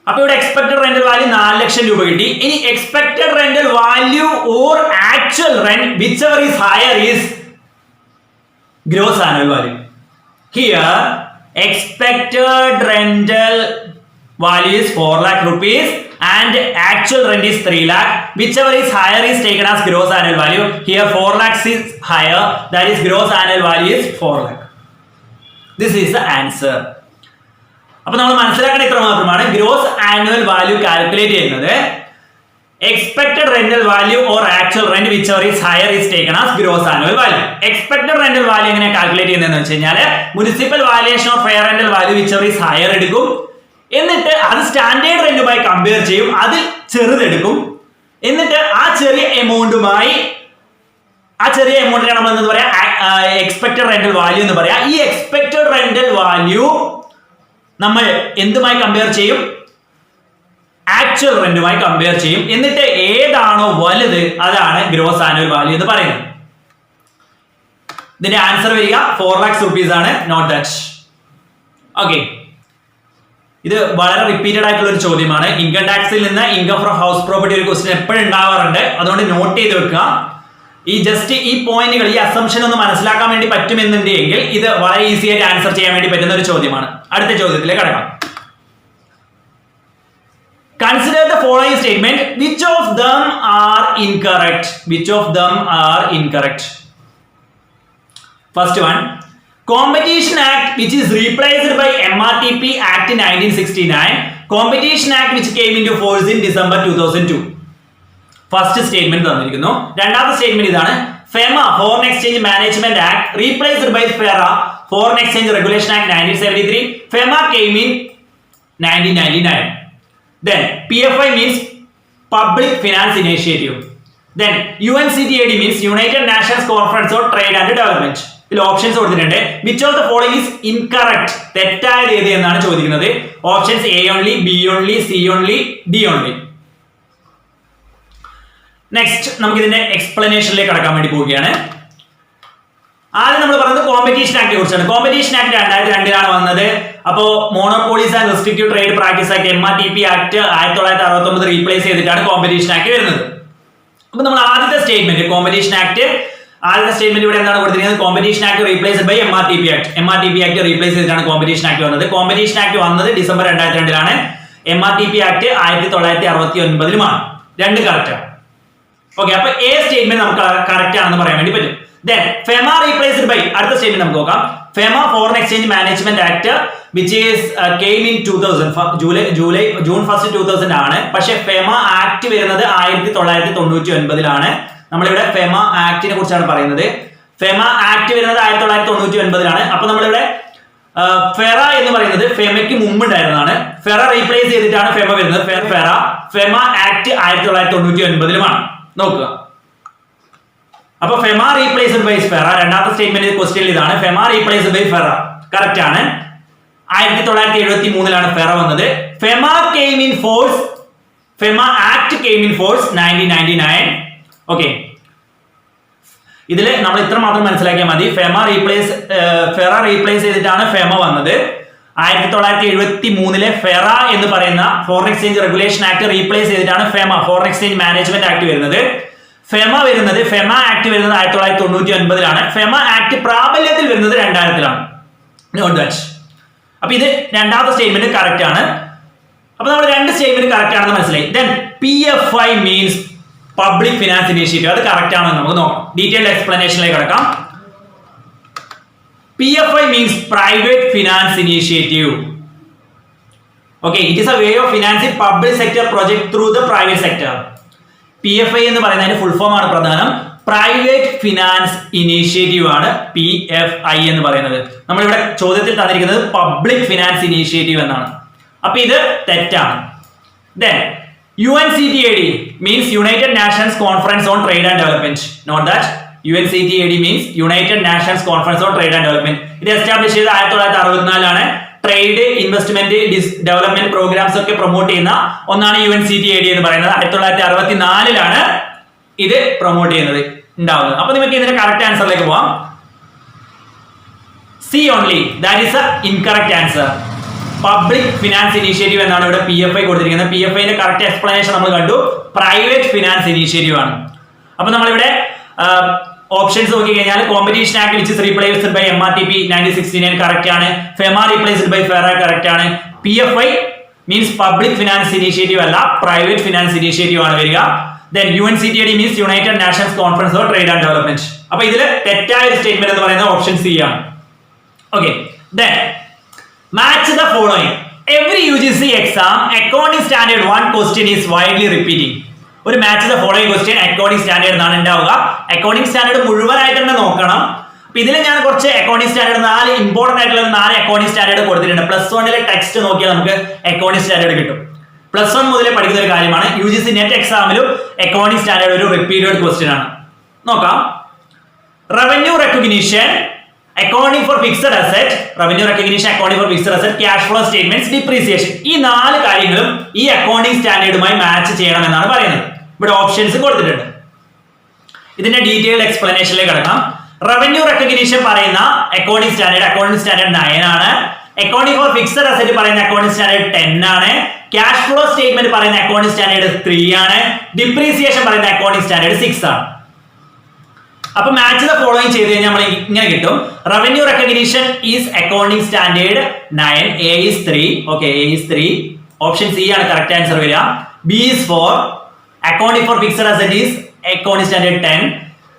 അപ്പൊ ഇവിടെ എക്സ്പെക്ടഡ് റെന്റൽ വാല്യൂ 4 ലക്ഷം രൂപ കിട്ടി. ഇനി expected rental value or actual rent whichever is higher is gross annual value. Here expected rental value is 4 lakh rupees and actual rent is 3 lakh. Whichever is higher is taken as gross annual value. Here 4 lakhs is higher, that is gross annual value is 4 lakh. This is the answer. അപ്പോൾ നമ്മൾ മനസ്സിലാക്കേണ്ട ഇത്ര മാത്രമാണ്. Gross annual value calculate ചെയ്യുന്നത് expected rental value or actual rent whichever is higher is taken as gross annual value. Expected rental value എങ്ങനെ calculate ചെയ്യുന്നതെന്ന് വെച്ച് കഴിഞ്ഞാൽ municipal valuation of fair rental value whichever is higher എടുക്കും. എന്നിട്ട് അത് standard റെന്റുമായി compare ചെയ്യും. അതിൽ ചെറുതെടുക്കും. എന്നിട്ട് ആ ചെറിയ എമൗണ്ടിനെ നമ്മൾ എന്താ പറയാ എക്സ്പെക്ടഡ് റെന്റൽ വാല്യൂ എന്ന് പറയാം. ഈ എക്സ്പെക്ടഡ് റെന്റൽ വാല്യൂ നമ്മൾ എന്തുമായി കമ്പയർ ചെയ്യും? ആക്ച്വൽ റെന്റുമായി കമ്പയർ ചെയ്യും. എന്നിട്ട് ഏതാണോ വലുത് അതാണ് ഗ്രോസ് ആനുവൽ വാല്യൂ എന്ന് പറയുന്നത്. ഇതിന്റെ ആൻസർ വരിക 4 lakhs rupees ആണ്. Note that. ഓക്കെ, ഇത് വളരെ റിപ്പീറ്റഡ് ആയിട്ടുള്ള ഒരു ചോദ്യമാണ്. ഇൻകം ടാക്സിൽ നിന്ന് ഇൻകം ഫ്രം ഹൗസ് പ്രോപ്പർട്ടി ഒരു ക്വസ്റ്റ്യൻ എപ്പോഴും ഉണ്ടാവാറുണ്ട്. അതുകൊണ്ട് നോട്ട് ചെയ്ത് വെക്കുക. ഈ പോയിന്റുകൾ ഈ അസംഷൻ ഒന്ന് മനസ്സിലാക്കാൻ വേണ്ടി പറ്റുമെന്നുണ്ടെങ്കിൽ ഇത് വളരെ ഈസി ആയിട്ട് ആൻസർ ചെയ്യാൻ വേണ്ടി പറ്റുന്ന ഒരു ചോദ്യമാണ്. അടുത്ത ചോദ്യത്തിലേക്ക് കടക്കാം. Consider the following statement. Which of them are incorrect? First one, Competition Act which is replaced by MRTP Act 1969 Competition Act which came into force in December 2002. First statement തന്നിരിക്കുന്നു. രണ്ടാമത്തെ സ്റ്റേറ്റ്മെന്റ് ഇതാണ്. FEMA Foreign Exchange Management Act replaced by FERA Foreign Exchange Regulation Act 1973. FEMA came in 1999. Then PFI means Public Finance Initiative. Then UNCTAD means United Nations Conference on Trade and Development. ഇതിൽ options കൊടുത്തിട്ടുണ്ട്. Which of the following is incorrect? തെറ്റായത് ഏത് എന്നാണ് ചോദിക്കുന്നത്. Options A only, B only, C only, D only. Next നമുക്ക് ഇതിന്റെ എക്സ്പ്ലനേഷനിലേക്ക് കടക്കാൻ വേണ്ടി പോവുകയാണ്. ആദ്യം നമ്മൾ പറയുന്നത് കോമ്പറ്റീഷൻ ആക്ടിനെ കുറിച്ചാണ്. കോമ്പറ്റീഷൻ ആക്ട് 2002 വന്നത്. അപ്പോൾ monopolies and restrictive trade practice act MRTP act 1969 replace ചെയ്തിട്ടാണ് കോമ്പറ്റീഷൻ ആക്ട് വരുന്നത്. അപ്പൊ നമ്മൾ ആദ്യത്തെ സ്റ്റേറ്റ്മെന്റ് കോമ്പറ്റീഷൻ ആക്ട് ആദ്യത്തെ സ്റ്റേറ്റ്മെന്റ് ഇവിടെ എന്താണ് കൊടുത്തിരിക്കുന്നത്? Competition act replaced by MRTP act. MRTP act replace ചെയ്തിട്ടാണ് കോമ്പറ്റീഷൻ ആക്ട് വന്നത്. കോമ്പറ്റീഷൻ ആക്ട് വന്നത് ഡിസംബർ 2002 MRTP ആക്ട് 1969 രണ്ട് കറക്റ്റ്. ഓക്കെ, അപ്പൊ എ സ്റ്റേറ്റ്മെന്റ് നമുക്ക് കറക്റ്റ് ആണെന്ന് പറയാൻ വേണ്ടി പറ്റും. Then FEMA replaced by അടുത്ത സ്റ്റേറ്റ്മെന്റ് നമുക്ക് നോക്കാം. FEMA Foreign Exchange Management Act which is came in 2000 June 1st 2000 ആണ്. പക്ഷേ FEMA ആക്ട് വരുന്നത് 1999 നമ്മളിവിടെ FEMA ആക്ടിനെ കുറിച്ചാണ് പറയുന്നത്. FEMA ആക്ട് വരുന്നത് 1999 അപ്പൊ നമ്മളിവിടെ FERA എന്ന് പറയുന്നത് FEMAക്ക് മുമ്പ് ഉണ്ടായിരുന്നതാണ്. FERA റീപ്ലേസ് ചെയ്തിട്ടാണ് FEMA വരുന്നത്. FEMA ആക്ട് 1999 നോക്കുക. അപ്പൊ FEMA റീപ്ലേസ്ഡ് ബൈ FERA രണ്ടാമത്തെ സ്റ്റേറ്റ്മെന്റ് ക്വസ്റ്റ്യൻ ഇതാണ്. FEMA replaced by FERA correct ആണ്. 1973 FERA വന്നത്. FEMA came in force, FEMA Act came in force 1999. Okay, ഇതിൽ നമ്മൾ ഇത്ര മാത്രം മനസ്സിലാക്കിയാൽ മതി. FERA റീപ്ലേസ് ചെയ്തിട്ടാണ് FEMA വന്നത്. 1973 FERA എന്ന് പറയുന്ന foreign exchange regulation act replace ചെയ്തിട്ടാണ് FEMA foreign exchange management act വരുന്നത്. FEMA ആക്ട് വരുന്നത് 1999 FEMA ആക്ട് പ്രാബല്യത്തിൽ വരുന്നത് 2000 നോട്ട് ദാറ്റ്. അപ്പൊ ഇത് രണ്ടാമത്തെ സ്റ്റേറ്റ്മെന്റ് കറക്റ്റ് ആണ്. അപ്പൊ നമ്മൾ രണ്ട് സ്റ്റേറ്റ്മെന്റ് കറക്റ്റ് ആണെന്ന് മനസ്സിലായി. Then PFI means public finance initiative, അത് കറക്റ്റ് ആണെന്ന് നമുക്ക് നോക്കാം. ഡീറ്റെയിൽഡ് എക്സ്പ്ലനേഷനിലേക്ക് കടക്കാം. PFI means private finance initiative. Okay, it is a way of financing public sector project through the private sector. PFI എന്ന് പറയുന്നതിന്റെ ഫുൾ ഫോം ആണ് പ്രധാനം. പ്രൈവറ്റ് ഫിനാൻസ് ഇനീഷ്യേറ്റീവ് ആണ് PFI എന്ന് പറയുന്നത്. നമ്മളിവിടെ ചോദ്യത്തിൽ തന്നിരിക്കുന്നത് പബ്ലിക് ഫിനാൻസ് ഇനീഷ്യേറ്റീവ് എന്നാണ്. അപ്പൊ ഇത് തെറ്റാണ്. Then UNCTAD means United Nations Conference on Trade and Development. Note that UNCTAD means United Nations Conference on Trade and Development. ഇത് എസ്റ്റാബ്ലിഷ് ചെയ്തത് 1964 ട്രേഡ് ഇൻവെസ്റ്റ്മെന്റ് ഡെവലപ്മെന്റ് പ്രോഗ്രാംസ് ഒക്കെ പ്രൊമോട്ട് ചെയ്യുന്ന ഒന്നാണ് UNCTAD എന്ന് പറയുന്നത്. 1964 ഇത് പ്രൊമോട്ട് ചെയ്യുന്നത് ഉണ്ടാവുന്നത്. അപ്പൊ നിങ്ങൾക്ക് ഇതിന്റെ കറക്റ്റ് ആൻസറിലേക്ക് പോവാം. C only, that is a incorrect answer. Public finance initiative എന്നാണ് ഇവിടെ PFI കൊടുത്തിരിക്കുന്നത്. PFIന്റെ കറക്റ്റ് എക്സ്പ്ലനേഷൻ നമ്മൾ കണ്ടു. പ്രൈവറ്റ് ഫിനാൻസ് ഇനീഷ്യേറ്റീവ് ആണ്. അപ്പൊ നമ്മളിവിടെ ഓപ്ഷൻസ് നോക്കി കഴിഞ്ഞാൽ competition act which is replaced by MRTP 1969 correct ആണ്. FEMA replaced by FERA correct ആണ്. PFI means public finance initiative അല്ല, പ്രൈവറ്റ് ഫിനാൻസ് ഇനീഷ്യേറ്റീവ് ആണ് വരിക. Then UNCTAD means United Nations Conference on Trade and Development. അപ്പൊ ഇതിൽ തെറ്റായ ഒരു statement എന്ന് പറയുന്നത് ഓപ്ഷൻ C ആണ്. Okay, then match the following. Every UGC exam accounting standard 1 question is widely repeating. ഒരു match the following question accounting standard എന്നാണ് ഉണ്ടാവുക. അക്കൗണ്ടിംഗ് സ്റ്റാൻഡേർഡ് മുഴുവനായിട്ട് തന്നെ നോക്കണം. അപ്പൊ ഇതിൽ ഞാൻ കുറച്ച് അക്കൗണ്ടിംഗ് സ്റ്റാൻഡേർഡ് 4 ഇമ്പോർട്ടന്റ് ആയിട്ടുള്ള 4 അക്കൗണ്ടിംഗ് സ്റ്റാൻഡേർഡ് കൊടുത്തിട്ടുണ്ട്. +1 ടെക്സ്റ്റ് നോക്കിയാൽ നമുക്ക് അക്കൗണ്ടിംഗ് സ്റ്റാൻഡേർഡ് കിട്ടും. +1 മുതലേ പഠിക്കുന്ന ഒരു കാര്യമാണ്. UGC നെറ്റ് എക്സാമിലും അക്കൗണ്ടിംഗ് സ്റ്റാൻഡേർഡ് ഒരു റിപ്പീറ്റഡ് ക്വസ്റ്റ്യൻ ആണ്. നോക്കാം. Revenue recognition, accounting four fixed asset, revenue recognition, accounting four fixed asset, cash flow statements, depreciation. ഈ 4 കാര്യങ്ങളും ഈ അക്കൗണ്ടിംഗ് സ്റ്റാൻഡേർഡുമായി മാച്ച് ചെയ്യണം എന്നാണ് പറയുന്നത്. ഇവിടെ ഓപ്ഷൻസ് കൊടുത്തിട്ടുണ്ട്. ഇതിന്റെ ഡീറ്റെയിൽഡ് എക്സ്പ്ലനേഷനിലേക്ക് കടക്കാം. റവന്യൂ റെക്കഗ്നിഷൻ പറയുന്ന അക്കൗണ്ടിംഗ് സ്റ്റാൻഡേർഡ് 9 ആണ്. അക്കൗണ്ടിംഗ് ഫോർ ഫിക്സഡ് അസറ്റ് പറയുന്ന അക്കൗണ്ടിംഗ് സ്റ്റാൻഡേർഡ് 10 ആണ്. ക്യാഷ് ഫ്ലോ സ്റ്റേറ്റ്മെന്റ് പറയുന്ന അക്കൗണ്ടിംഗ് സ്റ്റാൻഡേർഡ് 3 ആണ്. ഡിപ്രീസിയേഷൻ പറയുന്ന അക്കൗണ്ടിംഗ് സ്റ്റാൻഡേർഡ് 6 ആണ്. അപ്പൊ മാച്ച് ദ ഫോളോയിങ് ചെയ്ത് കഴിഞ്ഞാൽ നമ്മൾ ഇങ്ങനെ കിട്ടും. Revenue recognition is accounting standard 9, A is 3. Okay, A is 3. Option C ആണ് കറക്റ്റ് ആൻസർ വരിക. B is 4. Accounting for fixed asset is accounting standard 10.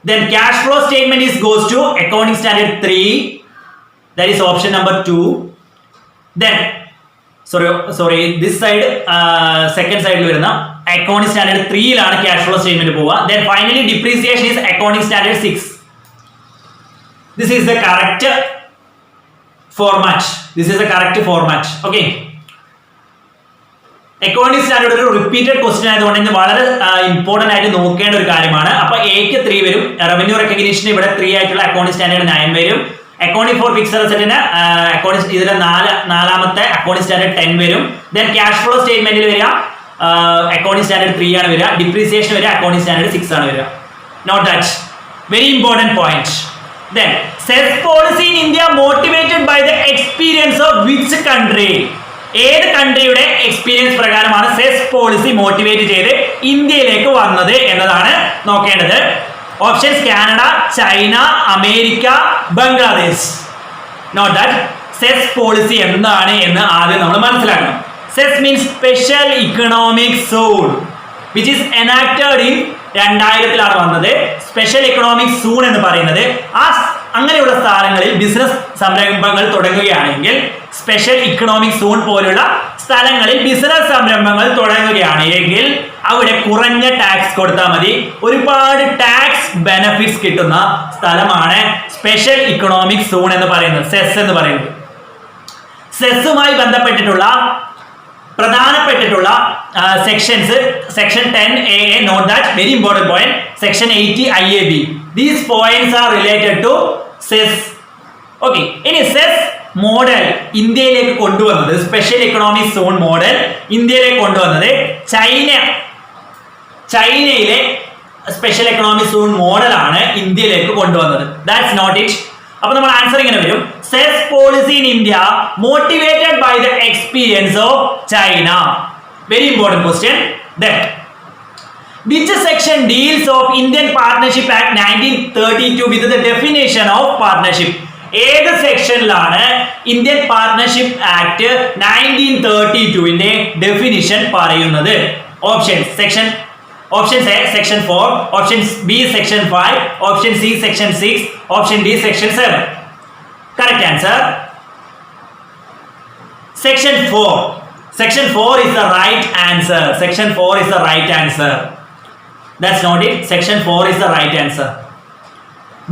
Then cash flow statement goes to accounting standard 3. That is option number 2. Then sorry this side second സൈഡിൽ വരുന്ന accounting standard 3 cash flow statement പോവുക. Then finally depreciation is accounting standard 6. This is the correct format. Okay, accounting standard ഒരു repeated question ആയതുകൊണ്ട് ഇത് വളരെ important ആയിട്ട് നോക്കേണ്ട ഒരു കാര്യമാണ്. അപ്പൊ എക്ക് 3 വരും, റവന്യൂ റെക്കഗ്നീഷൻ ഇവിടെ 3 ആയിട്ടുള്ള അക്കൗണ്ടിംഗ് സ്റ്റാൻഡേർഡ് 9 വരും, അക്കൗണ്ടിംഗ് ഫോർ ഫിക്സഡ് അസറ്റിന് ഇതിലെ നാലാമത്തെ അക്കൗണ്ടിംഗ് സ്റ്റാൻഡേർഡ് 10 വരും. ദെൻ ക്യാഷ് ഫ്ലോ സ്റ്റേറ്റ്മെന്റിൽ വരിക അക്കൗണ്ടിംഗ് സ്റ്റാൻഡേർഡ് 3 ആണ് വരിക, ഡിപ്രീസിയേഷൻ വരിക അക്കൗണ്ടിംഗ് സ്റ്റാൻഡേർഡ് 6 ആണ് വരിക. Note that very important point. Then cess policy in India motivated by the experience of which country? ഏത് കൺട്രിയുടെ എക്സ്പീരിയൻസ് പ്രകാരമാണ് സെസ് പോളിസി മോട്ടിവേറ്റ് ചെയ്ത് ഇന്ത്യയിലേക്ക് വന്നത് എന്നതാണ് നോക്കേണ്ടത്. Options Canada, China, America, Bangladesh. Note that SEZ policy എന്താണ് എന്ന് ആദ്യം നമ്മൾ മനസ്സിലാക്കണം. SEZ means special economic zone which is enacted in 2000 വന്നത്. സ്പെഷ്യൽ ഇക്കണോമിക് സോൺ എന്ന് പറയുന്നത് അങ്ങനെയുള്ള സ്ഥലങ്ങളിൽ ബിസിനസ് സംരംഭങ്ങൾ തുടങ്ങുകയാണെങ്കിൽ, സ്പെഷ്യൽ ഇക്കണോമിക് സോൺ പോലുള്ള സ്ഥലങ്ങളിൽ ബിസിനസ് സംരംഭങ്ങൾ തുടങ്ങുകയാണെങ്കിൽ അവിടെ കുറഞ്ഞ ടാക്സ് കൊടുത്താൽ മതി, ഒരുപാട് ടാക്സ് ബെനഫിറ്റ്സ് കിട്ടുന്ന സ്ഥലമാണ് സ്പെഷ്യൽ ഇക്കണോമിക് സോൺ എന്ന് പറയുന്നത്, സെസ് എന്ന് പറയുന്നത്. സെസ്സുമായി ബന്ധപ്പെട്ടിട്ടുള്ള പ്രധാനപ്പെട്ടിട്ടുള്ള sections section 10A, note that very important point, section 80 IAB. These points are related to cess. Okay, ഇനി സെസ് മോഡൽ ഇന്ത്യയിലേക്ക് കൊണ്ടുവന്നത്, സ്പെഷ്യൽ ഇക്കണോമിക് സോൺ മോഡൽ ഇന്ത്യയിലേക്ക് കൊണ്ടുവന്നത് ചൈനയിലെ സ്പെഷ്യൽ ഇക്കണോമിക് സോൺ മോഡലാണ് ഇന്ത്യയിലേക്ക് കൊണ്ടുവന്നത്. That's not it. അപ്പൊ നമ്മൾ ആൻസർ ഇങ്ങനെ വരും, SEZ policy in India motivated by the experience of China. Very important question. Then which section deals of Indian Partnership Act 1932 with the definition of partnership? ഏത് സെക്ഷനിലാണ് Indian partnership act 1932 definition പറയുന്നത്? Options A section 4, options B section 5, option C section 6, option D section 7. Correct answer section 4. Section 4 is the right answer. Section 4 is the right answer. That's not it. Section 4 is the right answer.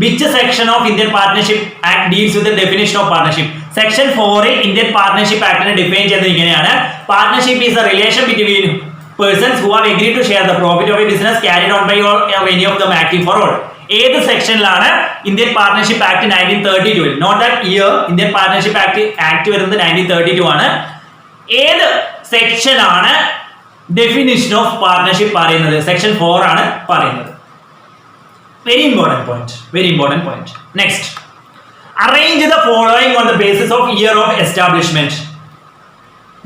Which section of Indian Partnership Act deals with the definition of partnership? Section 4 Indian Partnership Act ne define cheyunnathu ingeneyaanu. Partnership is a relation between persons who have agreed to share the profit of a business carried on by or any of them acting for all. ഏത് സെക്ഷനിലാണ് Indian partnership act 1932? Note that year. Indian partnership act വരുന്നത് 1932 ആണ്. ഏത് സെക്ഷനാണ് definition of partnership പറയുന്നത്? Section 4 ആണ് പറയുന്നത്. Very important point. Next, arrange the following on the basis of year of establishment.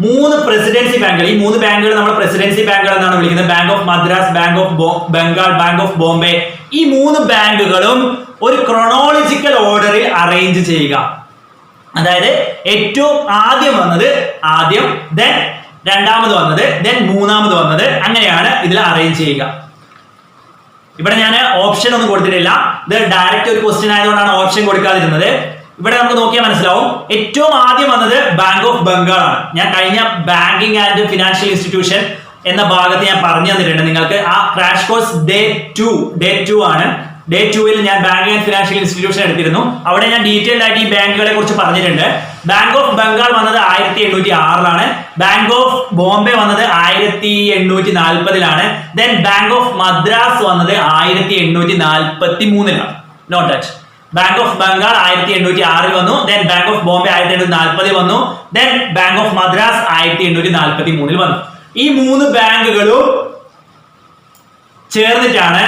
3 presidency ബാങ്കുകൾ, ഈ 3 ബാങ്കുകൾ നമ്മൾ പ്രസിഡൻസി ബാങ്കുകൾ എന്നാണ് വിളിക്കുന്നത്. Bank of Madras, bank of Bengal, bank of Bombay. ഈ 3 ബാങ്കുകളും ഒരു ക്രോണോളജിക്കൽ ഓർഡറിൽ അറേഞ്ച് ചെയ്യുക. അതായത് ഏറ്റവും ആദ്യം വന്നത് ആദ്യം, ദെൻ രണ്ടാമത് വന്നത്, ദെൻ മൂന്നാമത് വന്നത്, അങ്ങനെയാണ് ഇതിൽ അറേഞ്ച് ചെയ്യുക. ഇവിടെ ഞാൻ ഓപ്ഷൻ ഒന്നും കൊടുത്തിട്ടില്ല, ഇത് ഡയറക്റ്റ് ഒരു ക്വസ്റ്റ്യൻ ആയതുകൊണ്ടാണ് ഓപ്ഷൻ കൊടുക്കാതിരുന്നത്. ഇവിടെ നമുക്ക് നോക്കിയാൽ മനസ്സിലാവും, ഏറ്റവും ആദ്യം വന്നത് ബാങ്ക് ഓഫ് ബംഗാൾ ആണ്. ഞാൻ കഴിഞ്ഞ ബാങ്കിങ് ആൻഡ് ഫിനാൻഷ്യൽ ഇൻസ്റ്റിറ്റ്യൂഷൻ എന്ന ഭാഗത്ത് ഞാൻ പറഞ്ഞു തന്നിട്ടുണ്ട് നിങ്ങൾക്ക്. ആ ക്രാഷ് കോഴ്സ് ഡേ 2 ആണ്. ഡേ 2 ഞാൻ ബാങ്കിങ് ആൻഡ് ഫിനാൻഷ്യൽ ഇൻസ്റ്റിറ്റ്യൂഷൻ എടുത്തിരുന്നു. അവിടെ ഞാൻ ഡീറ്റെയിൽഡ് ആയിട്ട് ഈ ബാങ്കുകളെ കുറിച്ച് പറഞ്ഞിട്ടുണ്ട്. ബാങ്ക് ഓഫ് ബംഗാൾ വന്നത് 1806 ബാങ്ക് ഓഫ് ബോംബെ വന്നത് 1840 ദെൻ ബാങ്ക് ഓഫ് മദ്രാസ് വന്നത് 1843 note that. Bank of Bengal 1806 വന്നു, ദെൻ ബാങ്ക് ഓഫ് ബോംബെ 1840 വന്നു, ദെൻ ബാങ്ക് ഓഫ് മദ്രാസ് 1843 വന്നു. ഈ 3 ബാങ്കുകളും ചേർന്നിട്ടാണ്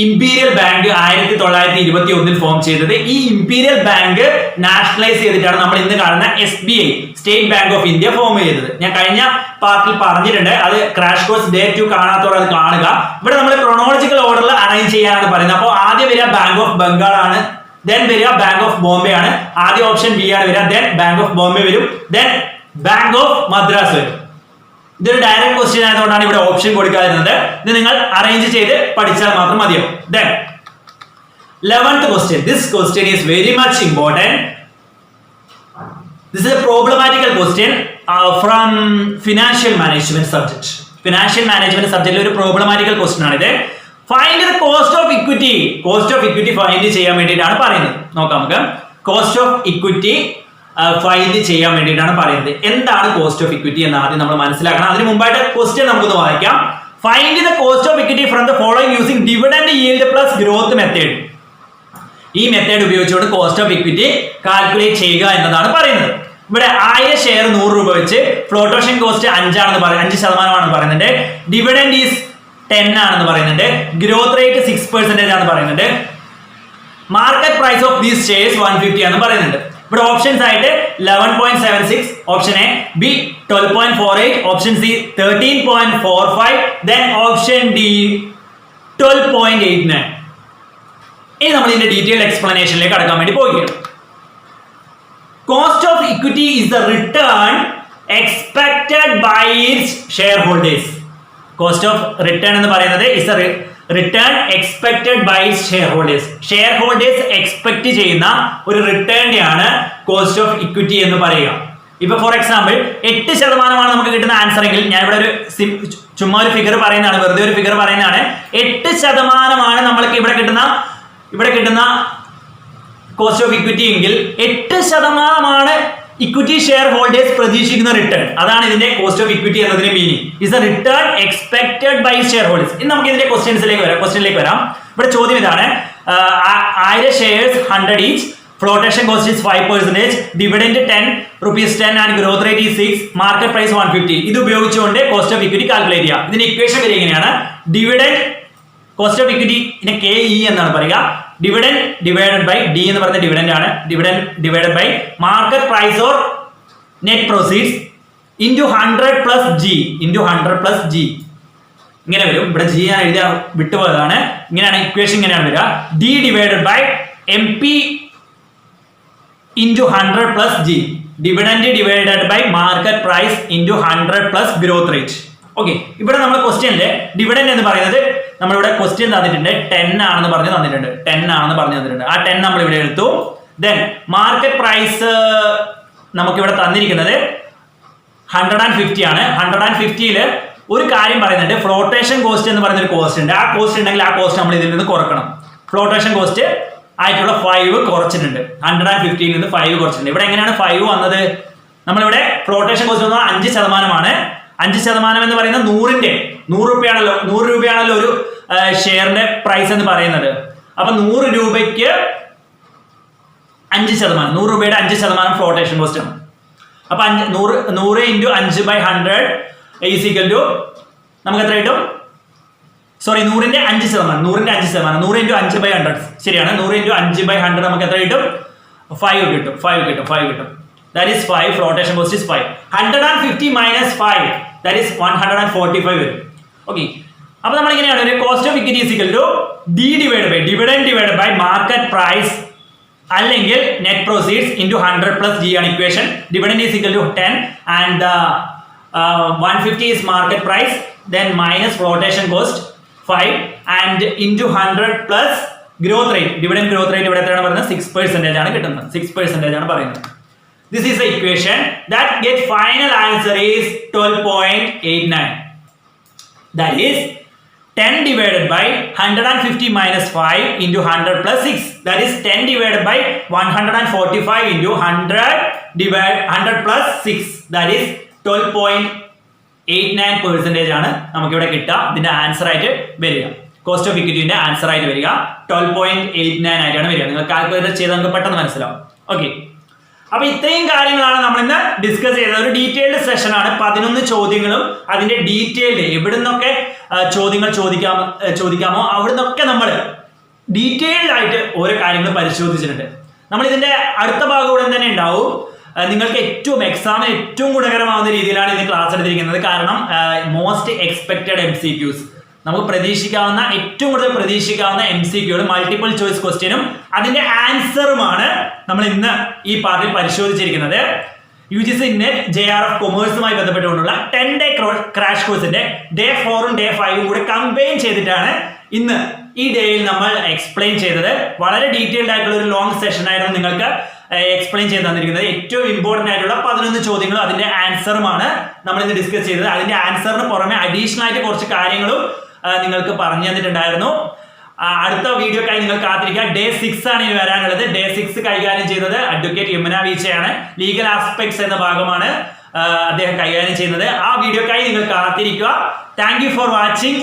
ഇംപീരിയൽ ബാങ്ക് 1921 ഫോം ചെയ്തത്. ഈ ഇംപീരിയൽ ബാങ്ക് നാഷണലൈസ് ചെയ്തിട്ടാണ് നമ്മൾ ഇന്ന് കാണുന്ന SBI, state bank of India, form ചെയ്തത്. ഞാൻ കഴിഞ്ഞ പാർട്ടിൽ പറഞ്ഞിട്ടുണ്ട്, അത് ക്രാഷ് കോഴ്സ് ഡേ 2 കാണാത്തവർ അത് കാണുക. ഇവിടെ നമ്മൾ ക്രോണോളജിക്കൽ ഓർഡറിൽ അറേഞ്ച് ചെയ്യാനാണ് പറയുന്നത്. അപ്പോൾ ആദ്യം വരിക ബാങ്ക് ഓഫ് ബംഗാൾ ആണ്, ദെൻ വരിക ബാങ്ക് ഓഫ് ബോംബെ ആണ്. ആദ്യം ഓപ്ഷൻ ബി ആണ് വരിക, ദെൻ ബാങ്ക് ഓഫ് ബോംബെ വരും, ദെൻ ബാങ്ക് ഓഫ് മദ്രാസ് വരും. ഇതൊരു ഡയറക്റ്റ് ക്വസ്റ്റ്യൻ ആയതുകൊണ്ടാണ് ഇവിടെ ഓപ്ഷൻ കൊടുക്കാതിരുന്നത്. ഇത് നിങ്ങൾ അറേഞ്ച് ചെയ്ത് പഠിച്ചാൽ മാത്രം മതിയോ. Then 11th question. This question is very much important. This is a problematical question from financial management subject. Financial management subject ഒരു problematical question ആണ് ഇത്. Find the cost of equity. Cost of equity find ചെയ്യാൻ വേണ്ടിയിട്ടാണ് പറയുന്നത്. നോക്കാം നമുക്ക്. Cost of equity find ചെയ്യാൻ വേണ്ടിയിട്ടാണ് പറയുന്നത്. എന്താണ് cost of equity എന്ന് ആദ്യം നമ്മൾ മനസ്സിലാക്കണം. അതിന് മുമ്പായിട്ട് question നമുക്കൊന്ന് വായിക്കാം. Find the cost of equity from the following using dividend yield plus growth method. ഈ മെത്തേഡ് ഉപയോഗിച്ചുകൊണ്ട് കോസ്റ്റ് ഓഫ് ഇക്വിറ്റി കാൽക്കുലേറ്റ് ചെയ്യുക എന്നതാണ് പറയുന്നത്. ഇവിടെ 1000 ഷെയർ 100 രൂപ വെച്ച് ഫ്ലോട്ടേഷൻ കോസ്റ്റ് 5% പറയുന്നുണ്ട്. ഡിവിഡൻഡ് ഈസ് 10 ആണെന്ന് പറയുന്നുണ്ട്. ഗ്രോത്ത് റേറ്റ് 6% ആണെന്ന് പറയുന്നുണ്ട്. Market price of these shares 150 ആണെന്ന് പറയുന്നുണ്ട്. ഇവിടെ ഓപ്ഷൻസ് ആയിട്ട് 11.76, option A, B 12.48, option C 13.45, then option D 12.89. ഇനി നമ്മൾ ഇതിന്റെ ഡീറ്റെയിൽഡ് എക്സ്പ്ലനേഷനിലേക്ക് കടക്കാൻ വേണ്ടി പോവുകയാണ്. Cost of equity is the return expected by its shareholders. Cost of return എന്ന് പറയുന്നത് is a return expected by its shareholders. Shareholders expect ചെയ്യുന്ന ഒരു റിട്ടേണിനെയാണ് കോസ്റ്റ് ഓഫ് ഇക്വിറ്റി എന്ന് പറയുക. ഇപ്പൊ ഫോർ എക്സാമ്പിൾ 8% നമുക്ക് കിട്ടുന്ന ആൻസർ എങ്കിൽ ഞാൻ ഇവിടെ ഒരു ചുമ്മാ ഒരു ഫിഗർ പറയുന്നതാണ്, വെറുതെ ഒരു ഫിഗർ പറയുന്നതാണ്. 8% നമ്മൾക്ക് ഇവിടെ കിട്ടുന്ന കോസ്റ്റ് ഓഫ് ഇക്വിറ്റി എങ്കിൽ 8% ഇക്വിറ്റി ഷെയർ ഹോൾഡേഴ്സ് പ്രതീക്ഷിക്കുന്ന റിട്ടേൺ. അതാണ് ഇതിന്റെ കോസ്റ്റ് ഓഫ് ഇക്വിറ്റി എന്നതിന്റെ meaning. Is a return expected by shareholders. ഇനി നമുക്ക് ഇതിന്റെ ക്വസ്റ്റ്യനിലേക്ക് വരാം. ഇവിടെ ചോദ്യം ഇതാണ്, 1000 shares 100 each, flotation cost is 5%, dividend 10 rupees 10 and growth rate is 6, market price 150. ഇത് ഉപയോഗിച്ചുകൊണ്ട് കോസ്റ്റ് ഓഫ് ഇക്വിറ്റി കാൽക്കുലേറ്റ് ചെയ്യാം. ഇതിന്റെ ഇക്വേഷൻ വരെ എങ്ങനെയാണ്? Dividend cost of equity KE എന്നാണ് പറയുക. ഡിവിഡൻഡ് ഡിവൈഡഡ് ബൈ ഡി എന്ന് പറയുന്ന ഡിവിഡൻഡ് ആണ്. Dividend divided by market price or net proceeds into 100 plus G ഇങ്ങനെ വരും. ഇവിടെ ജി ഞാൻ എഴുതിയ വിട്ടുപോയതാണ്. ഇങ്ങനെയാണ് ഇക്വേഷൻ, ഇങ്ങനെയാണ് വരിക. D divided by MP into 100 plus G. Dividend divided by market price into 100 plus growth rate. Okay, ഇവിടെ നമ്മൾ ക്വസ്റ്റ്യനിലെ ഡിവിഡൻഡ് എന്ന് പറയുന്നത് നമ്മളിവിടെ ക്വസ്റ്റ്യൻ തന്നിട്ടുണ്ട് 10 ആണെന്ന് പറഞ്ഞു തന്നിട്ടുണ്ട്. ആ 10 നമ്മൾ ഇവിടെ എടുത്തു. ദെൻ മാർക്കറ്റ് പ്രൈസ് നമുക്കിവിടെ തന്നിരിക്കുന്നത് 150 ആണ്. 150ൽ ഒരു കാര്യം പറയുന്നുണ്ട്, ഫ്ലോട്ടേഷൻ കോസ്റ്റ് എന്ന് പറയുന്ന ഒരു കോസ്റ്റ് ഉണ്ട്. ആ കോസ്റ്റ് ഉണ്ടെങ്കിൽ ആ കോസ്റ്റ് നമ്മൾ ഇതിൽ നിന്ന് കുറക്കണം. ഫ്ലോട്ടേഷൻ കോസ്റ്റ് ആയിട്ടുള്ള 5 കുറച്ചിട്ടുണ്ട്. 150ൽ നിന്ന് 5 കുറച്ചിട്ടുണ്ട്. ഇവിടെ എങ്ങനെയാണ് 5 വന്നത്? നമ്മളിവിടെ ഫ്ലോട്ടേഷൻ കോസ്റ്റ് വന്നത് 5%. 5% എന്ന് പറയുന്നത് 100 രൂപയാണല്ലോ ഒരു ഷെയറിന്റെ പ്രൈസ് എന്ന് പറയുന്നത്. അപ്പൊ 100 രൂപയ്ക്ക് 5%, 100 രൂപയുടെ 5% ഫ്ലോട്ടേഷൻ കോസ്റ്റ് ആണ്. അപ്പൊ 100 ഇൻറ്റു 5/100 ഈസ് ഈക്വൽ ടു നമുക്ക് എത്ര കിട്ടും? സോറി, 100ന്റെ 5%, 100 ഇൻറ്റു 5/100 ശരിയാണ്. 100 ഇൻറ്റു 5/100 നമുക്ക് എത്ര കിട്ടും? 5 കിട്ടും. That is 5. Flotation cost is 5. 150 minus 5, that is 145 വരും. ഓക്കെ, അപ്പൊ നമ്മൾ ഇങ്ങനെയാണ് ഒരു cost of equity is equal to D divide by dividend divide by market price അല്ലെങ്കിൽ net proceeds into 100 plus G ആണ് equation. Dividend is equal to 10 and 150 is market price, then minus flotation cost 5 and into 100 plus growth rate. Dividend growth rate ഇവിടെ എത്രയാണ് പറയുന്നത്? 6% ആണ് കിട്ടുന്നത്. 6% ആണ് പറയുന്നത്. This is the equation. That get final answer is 12.89. That is 10 divided by 150 minus 5 into 100 plus 6. That is 10 divided by 145 into 100 plus 6. That is 12.89% ആണ് നമുക്ക് ഇവിടെ കിട്ടുക. ഇതിന്റെ ആൻസർ ആയിട്ട് വരിക, കോസ്റ്റ് ഓഫ് ഇക്വിറ്റിന്റെ ആൻസർ ആയിട്ട് വരിക 12.89 ആയിട്ടാണ് വരിക. നിങ്ങൾ കാൽക്കുലേറ്റ് ചെയ്ത് നമുക്ക് പെട്ടെന്ന് മനസ്സിലാവും. ഓക്കെ, അപ്പൊ ഇത്രയും കാര്യങ്ങളാണ് നമ്മൾ ഇന്ന് ഡിസ്കസ് ചെയ്തത്. ഒരു ഡീറ്റെയിൽഡ് സെഷൻ ആണ്. 11 ചോദ്യങ്ങളും അതിന്റെ ഡീറ്റെയിൽഡ് എവിടെ നിന്നൊക്കെ ചോദ്യങ്ങൾ ചോദിക്കാമോ അവിടെ നിന്നൊക്കെ നമ്മൾ ഡീറ്റെയിൽഡ് ആയിട്ട് ഓരോ കാര്യങ്ങൾ പരിശോധിച്ചിട്ടുണ്ട്. നമ്മൾ ഇതിന്റെ അടുത്ത ഭാഗം ഉടൻ തന്നെ ഉണ്ടാവും. നിങ്ങൾക്ക് എക്സാമിന് ഏറ്റവും ഗുണകരമാവുന്ന രീതിയിലാണ് ഇത് ക്ലാസ് എടുത്തിരിക്കുന്നത്. കാരണം മോസ്റ്റ് എക്സ്പെക്റ്റഡ് MCQs, നമുക്ക് പ്രതീക്ഷിക്കാവുന്ന ഏറ്റവും കൂടുതൽ പ്രതീക്ഷിക്കാവുന്ന MCQകൾ, മൾട്ടിപ്പിൾ ചോയ്സ് ക്വസ്റ്റ്യനും അതിന്റെ ആൻസറുമാണ് നമ്മൾ ഇന്ന് ഈ പാർട്ടിൽ പരിശോധിച്ചിരിക്കുന്നത്. UGC NET JRF കൊമേഴ്സുമായി ബന്ധപ്പെട്ടുകൊണ്ടുള്ള 10 day ക്രാഷ് കോഴ്സിന്റെ Day 4 ഉം Day 5 ഉം കൂടെ കമ്പൈൻ ചെയ്തിട്ടാണ് ഇന്ന് ഈ ഡേയിൽ നമ്മൾ എക്സ്പ്ലെയിൻ ചെയ്തത്. വളരെ ഡീറ്റെയിൽഡ് ആയിട്ടുള്ള ഒരു ലോങ് സെഷൻ ആയിരുന്നു നിങ്ങൾക്ക് എക്സ്പ്ലെയിൻ ചെയ്ത് തന്നിരിക്കുന്നത്. ഏറ്റവും ഇമ്പോർട്ടന്റ് ആയിട്ടുള്ള 11 ചോദ്യങ്ങളും അതിന്റെ ആൻസറുമാണ് നമ്മൾ ഇന്ന് ഡിസ്കസ് ചെയ്തത്. അതിന്റെ ആൻസറിന് പുറമെ അഡീഷണൽ ആയിട്ട് കുറച്ച് കാര്യങ്ങളും നിങ്ങൾക്ക് പറഞ്ഞു തന്നിട്ടുണ്ടായിരുന്നു. അടുത്ത വീഡിയോക്കായി നിങ്ങൾ കാത്തിരിക്കുക. Day 6 ആണ് ഇനി വരാനുള്ളത്. Day 6 കൈകാര്യം ചെയ്തത് അഡ്വക്കേറ്റ് യമുന വീച്ചയാണ്. ലീഗൽ ആസ്പെക്ട്സ് എന്ന ഭാഗമാണ് അദ്ദേഹം കൈകാര്യം ചെയ്യുന്നത്. ആ വീഡിയോക്കായി നിങ്ങൾ കാത്തിരിക്കുക. Thank you for watching.